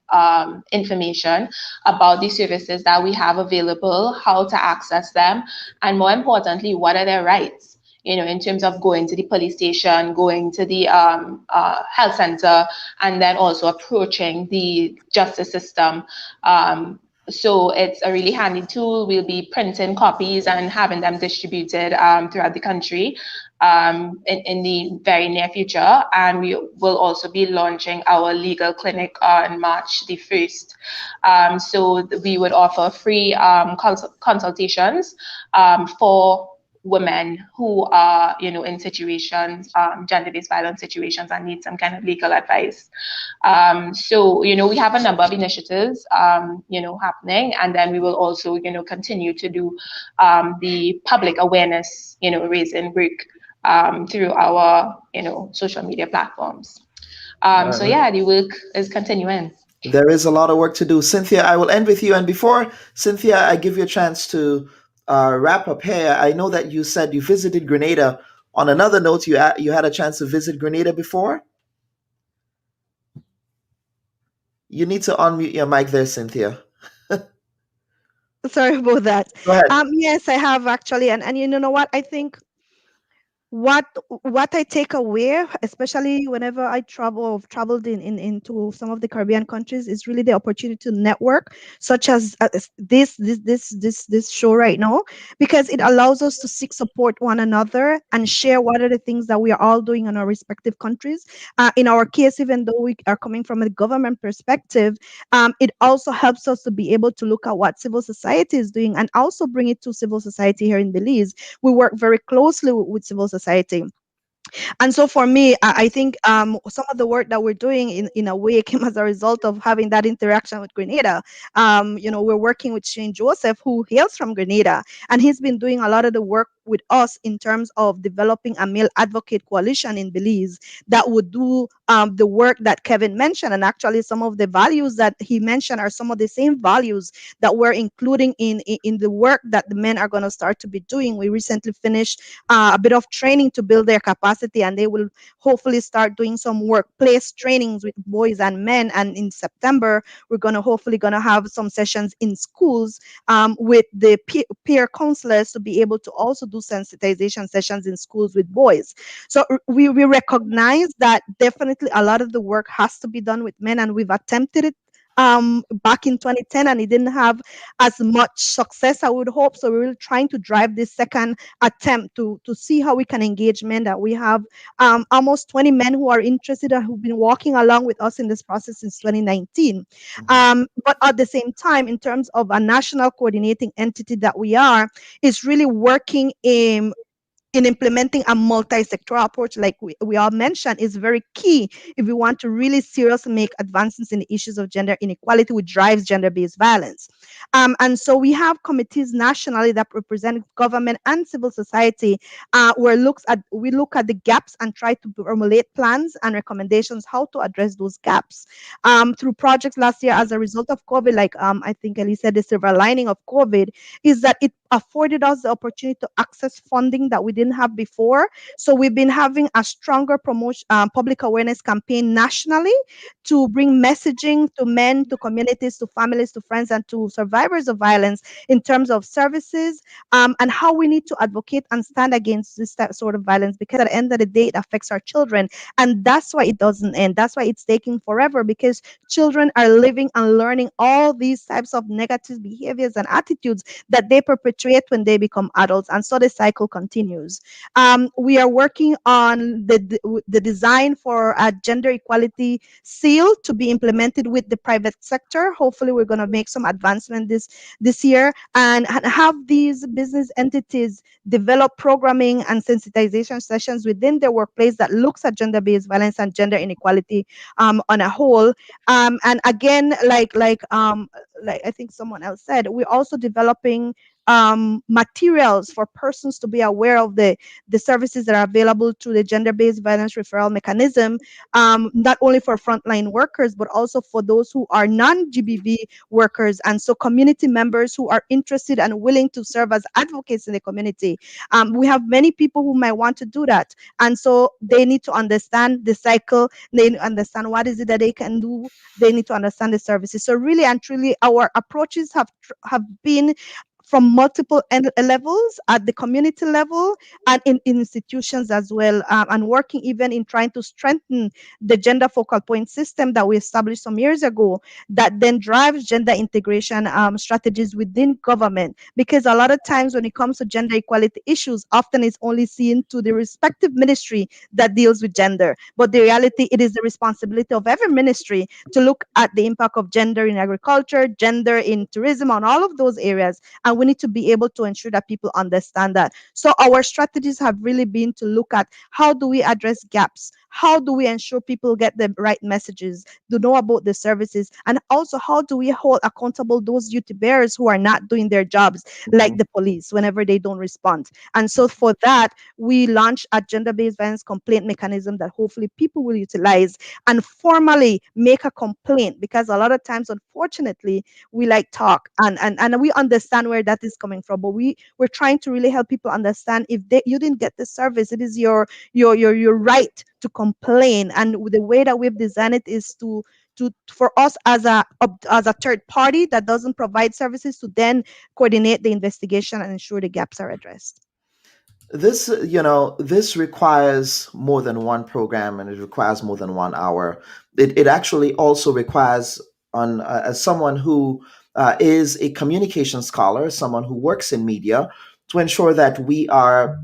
information about the services that we have available, how to access them, and more importantly, what are their rights. in terms of going to the police station, going to the health center, and then also approaching the justice system. So it's a really handy tool. We'll be printing copies and having them distributed throughout the country in the very near future. And we will also be launching our legal clinic on March the 1st. So we would offer free consultations for women who are, in situations, gender-based violence situations, and need some kind of legal advice. So, we have a number of initiatives, happening, and then we will also, continue to do the public awareness, raising work through our, social media platforms. So yeah, the work is continuing. There is a lot of work to do. Cynthia, I will end with you. And before, Cynthia, I give you a chance to wrap up here. I know that you said you visited Grenada. On another note, you had a chance to visit Grenada before? You need to unmute your mic there, Cynthia. Sorry about that. Go ahead. Yes, I have actually, and you know what? I think what I take away, especially whenever I traveled into some of the Caribbean countries, is really the opportunity to network, such as this show right now, because it allows us to seek support one another and share what are the things that we are all doing in our respective countries. In our case, even though we are coming from a government perspective, it also helps us to be able to look at what civil society is doing and also bring it to civil society here in Belize. We work very closely with civil society. And so for me, I think some of the work that we're doing in a way came as a result of having that interaction with Grenada. We're working with Shane Joseph, who hails from Grenada, and he's been doing a lot of the work with us in terms of developing a male advocate coalition in Belize that would do the work that Kevin mentioned. And actually, some of the values that he mentioned are some of the same values that we're including in the work that the men are going to start to be doing. We recently finished a bit of training to build their capacity, and they will hopefully start doing some workplace trainings with boys and men. And in September, we're hopefully gonna have some sessions in schools with the peer counselors to be able to also do sensitization sessions in schools with boys. So we recognize that definitely a lot of the work has to be done with men, and we've attempted it back in 2010, and it didn't have as much success I would hope. So we're really trying to drive this second attempt to see how we can engage men. That we have almost 20 men who are interested and who've been walking along with us in this process since 2019. But at the same time, in terms of a national coordinating entity that we are, is really working in implementing a multi-sectoral approach, like we all mentioned, is very key if we want to really seriously make advancements in the issues of gender inequality, which drives gender-based violence. And so we have committees nationally that represent government and civil society, where we look at the gaps and try to formulate plans and recommendations how to address those gaps. Through projects last year, as a result of COVID, like I think Ellie said, the silver lining of COVID is that it afforded us the opportunity to access funding that we didn't have before. So we've been having a stronger promotion, public awareness campaign nationally to bring messaging to men, to communities, to families, to friends, and to survivors of violence in terms of services, and how we need to advocate and stand against this sort of violence, because at the end of the day, it affects our children. And that's why it doesn't end. That's why it's taking forever, because children are living and learning all these types of negative behaviors and attitudes that they perpetuate when they become adults. And so the cycle continues. We are working on the design for a gender equality seal to be implemented with the private sector. Hopefully, we're going to make some advancement this year and have these business entities develop programming and sensitization sessions within their workplace that looks at gender-based violence and gender inequality on a whole. And again, like I think someone else said, we're also developing materials for persons to be aware of the services that are available to the gender-based violence referral mechanism, not only for frontline workers, but also for those who are non-GBV workers. And so community members who are interested and willing to serve as advocates in the community. We have many people who might want to do that. And so they need to understand the cycle. They need to understand what is it that they can do. They need to understand the services. So really and truly, our approaches have been from multiple levels at the community level and in institutions as well, and working even in trying to strengthen the gender focal point system that we established some years ago that then drives gender integration strategies within government. Because a lot of times when it comes to gender equality issues, often it's only seen to the respective ministry that deals with gender. But the reality, it is the responsibility of every ministry to look at the impact of gender in agriculture, gender in tourism, on all of those areas. And we need to be able to ensure that people understand that. So our strategies have really been to look at how do we address gaps? How do we ensure people get the right messages, to know about the services, and also how do we hold accountable those duty bearers who are not doing their jobs, like the police, whenever they don't respond. And so for that, we launched a gender-based violence complaint mechanism that hopefully people will utilize and formally make a complaint, because a lot of times, unfortunately, we like talk and we understand where that is coming from, but we're trying to really help people understand if you didn't get the service, it is your right to complain. And the way that we've designed it is to for us as a third party that doesn't provide services to then coordinate the investigation and ensure the gaps are addressed. This requires more than one program, and it requires more than 1 hour. It actually also requires, on as someone who is a communication scholar, someone who works in media, to ensure that we are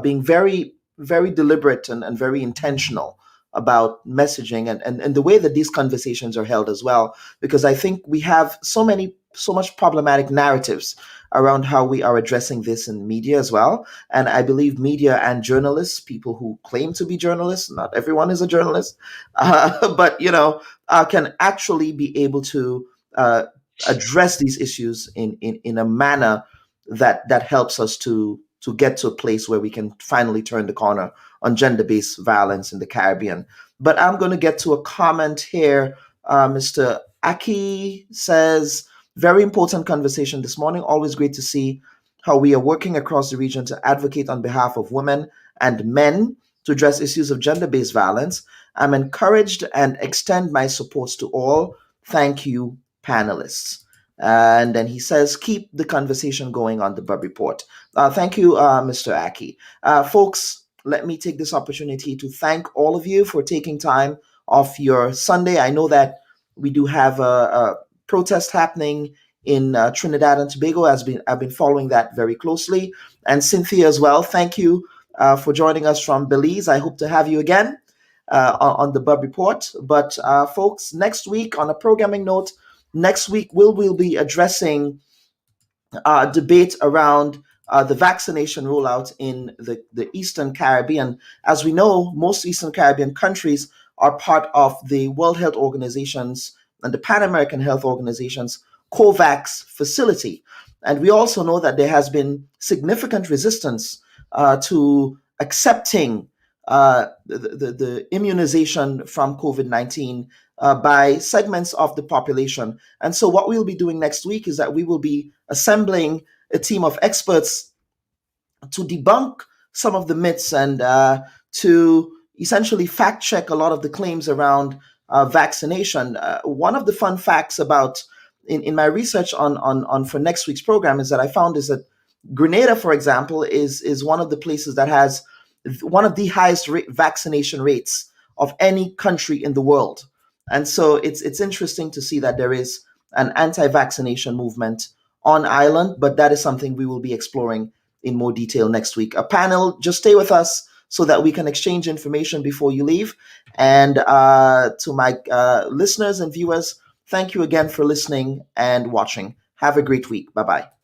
being very, very deliberate and very intentional about messaging, and the way that these conversations are held as well. Because I think we have so much problematic narratives around how we are addressing this in media as well. And I believe media and journalists, people who claim to be journalists, not everyone is a journalist, but can actually be able to uh, address these issues in a manner that helps us to get to a place where we can finally turn the corner on gender-based violence in the Caribbean. But I'm going to get to a comment here. Mr. Aki says, very important conversation this morning. Always great to see how we are working across the region to advocate on behalf of women and men to address issues of gender based violence. I'm encouraged and extend my supports to all. Thank you, panelists. And then he says, keep the conversation going on the Bub Report. Thank you, Mr. Aki. Folks, let me take this opportunity to thank all of you for taking time off your Sunday. I know that we do have a protest happening in Trinidad and Tobago. I've been following that very closely. And Cynthia as well. Thank you for joining us from Belize. I hope to have you again on the Bub Report. But folks, next week, on a programming note, next week we'll be addressing debate around the vaccination rollout in the Eastern Caribbean. As we know, most Eastern Caribbean countries are part of the World Health Organization's and the Pan American Health Organization's COVAX facility. And we also know that there has been significant resistance to accepting the immunization from COVID-19 by segments of the population. And so, what we'll be doing next week is that we will be assembling a team of experts to debunk some of the myths and to essentially fact check a lot of the claims around vaccination. One of the fun facts about in my research on for next week's program is that I found is that Grenada, for example, is one of the places that has one of the highest vaccination rates of any country in the world. And so it's interesting to see that there is an anti-vaccination movement on island, but that is something we will be exploring in more detail next week. A panel, just stay with us so that we can exchange information before you leave. And to my listeners and viewers, thank you again for listening and watching. Have a great week. Bye-bye.